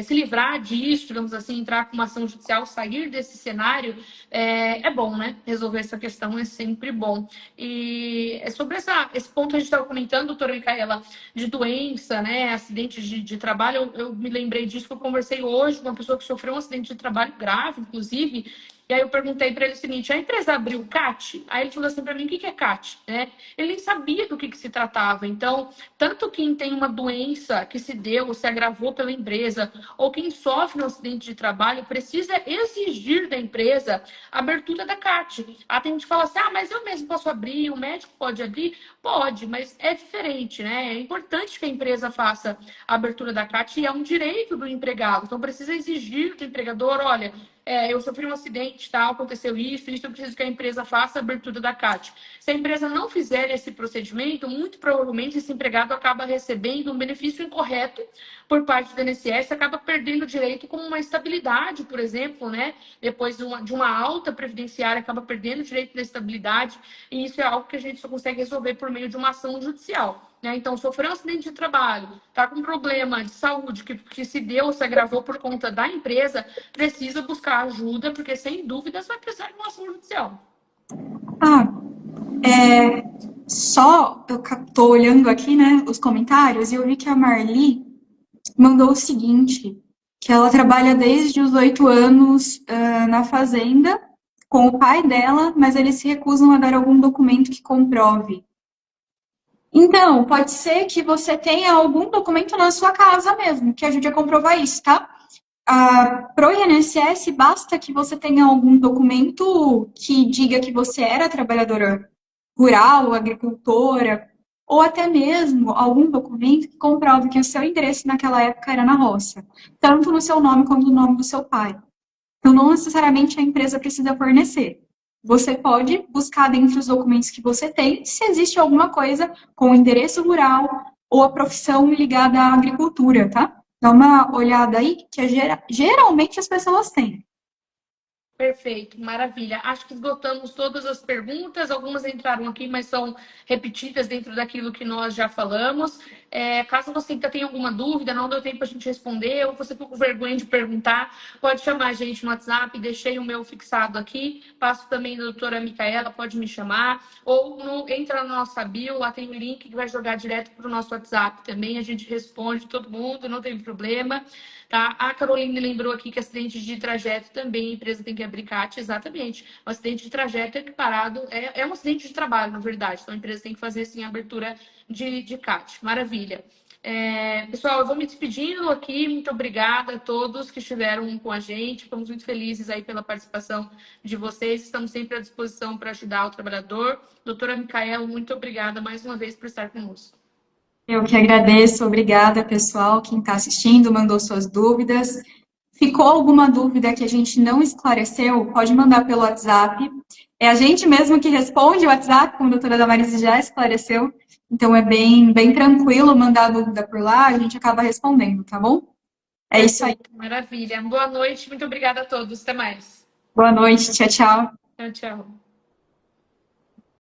se livrar disso, digamos assim, entrar com uma ação judicial, sair desse cenário, é bom, né? Resolver essa questão é sempre bom. E sobre esse ponto que a gente estava comentando, doutora Micaela, de doença, né? Acidente de trabalho, eu me lembrei disso que eu conversei hoje com uma pessoa que sofreu um acidente de trabalho grave, inclusive. E aí eu perguntei para ele o seguinte: a empresa abriu o CAT? Aí ele falou assim para mim: o que é CAT? Né? Ele nem sabia do que se tratava. Então, tanto quem tem uma doença que se deu ou se agravou pela empresa, ou quem sofre um acidente de trabalho, precisa exigir da empresa a abertura da CAT. Tem gente que fala assim: mas eu mesmo posso abrir, o médico pode abrir? Pode, mas é diferente, né? É importante que a empresa faça a abertura da CAT e é um direito do empregado. Então, precisa exigir do empregador: olha, eu sofri um acidente, tá? Aconteceu isso, eu preciso que a empresa faça a abertura da CAT. Se a empresa não fizer esse procedimento, muito provavelmente esse empregado acaba recebendo um benefício incorreto por parte do INSS, acaba perdendo o direito como uma estabilidade, por exemplo, né? Depois de uma alta previdenciária, acaba perdendo o direito da estabilidade, e isso é algo que a gente só consegue resolver por meio de uma ação judicial. Então, sofreu um acidente de trabalho, está com um problema de saúde que se deu, se agravou por conta da empresa, precisa buscar ajuda, porque sem dúvidas vai precisar de uma ação judicial. Só eu tô olhando aqui, né, os comentários e eu vi que a Marli mandou o seguinte, que ela trabalha desde os 8 anos na fazenda com o pai dela, mas eles se recusam a dar algum documento que comprove. Então, pode ser que você tenha algum documento na sua casa mesmo, que ajude a comprovar isso, tá? Pro INSS, basta que você tenha algum documento que diga que você era trabalhadora rural, agricultora, ou até mesmo algum documento que comprove que o seu endereço naquela época era na roça, tanto no seu nome quanto no nome do seu pai. Então, não necessariamente a empresa precisa fornecer. Você pode buscar dentro dos documentos que você tem se existe alguma coisa com o endereço rural ou a profissão ligada à agricultura, tá? Dá uma olhada aí, que geralmente as pessoas têm. Perfeito, maravilha. Acho que esgotamos todas as perguntas. Algumas entraram aqui, mas são repetidas dentro daquilo que nós já falamos. Caso você ainda tenha alguma dúvida, não deu tempo para a gente responder, ou você ficou com vergonha de perguntar, pode chamar a gente no WhatsApp. Deixei o meu fixado aqui. Passo também da doutora Micaela, pode me chamar. Ou entra na nossa bio, lá tem o link que vai jogar direto para o nosso WhatsApp também. A gente responde todo mundo, não tem problema. Tá? A Caroline lembrou aqui que acidente de trajeto também a empresa tem que abrir CAT, exatamente. O acidente de trajeto equiparado é um acidente de trabalho, na verdade. Então a empresa tem que fazer sim a abertura de CAT. Maravilha. Pessoal, eu vou me despedindo aqui. Muito obrigada a todos que estiveram com a gente. Ficamos muito felizes aí pela participação de vocês. Estamos sempre à disposição para ajudar o trabalhador. Doutora Micaela, muito obrigada mais uma vez por estar conosco. Eu que agradeço, obrigada, pessoal, quem está assistindo, mandou suas dúvidas. Ficou alguma dúvida que a gente não esclareceu, pode mandar pelo WhatsApp. É a gente mesmo que responde o WhatsApp, como a doutora Damaris já esclareceu. Então, é bem tranquilo mandar a dúvida por lá, a gente acaba respondendo, tá bom? É isso aí. Maravilha. Boa noite. Muito obrigada a todos. Até mais. Boa noite, tchau, tchau. Tchau, tchau.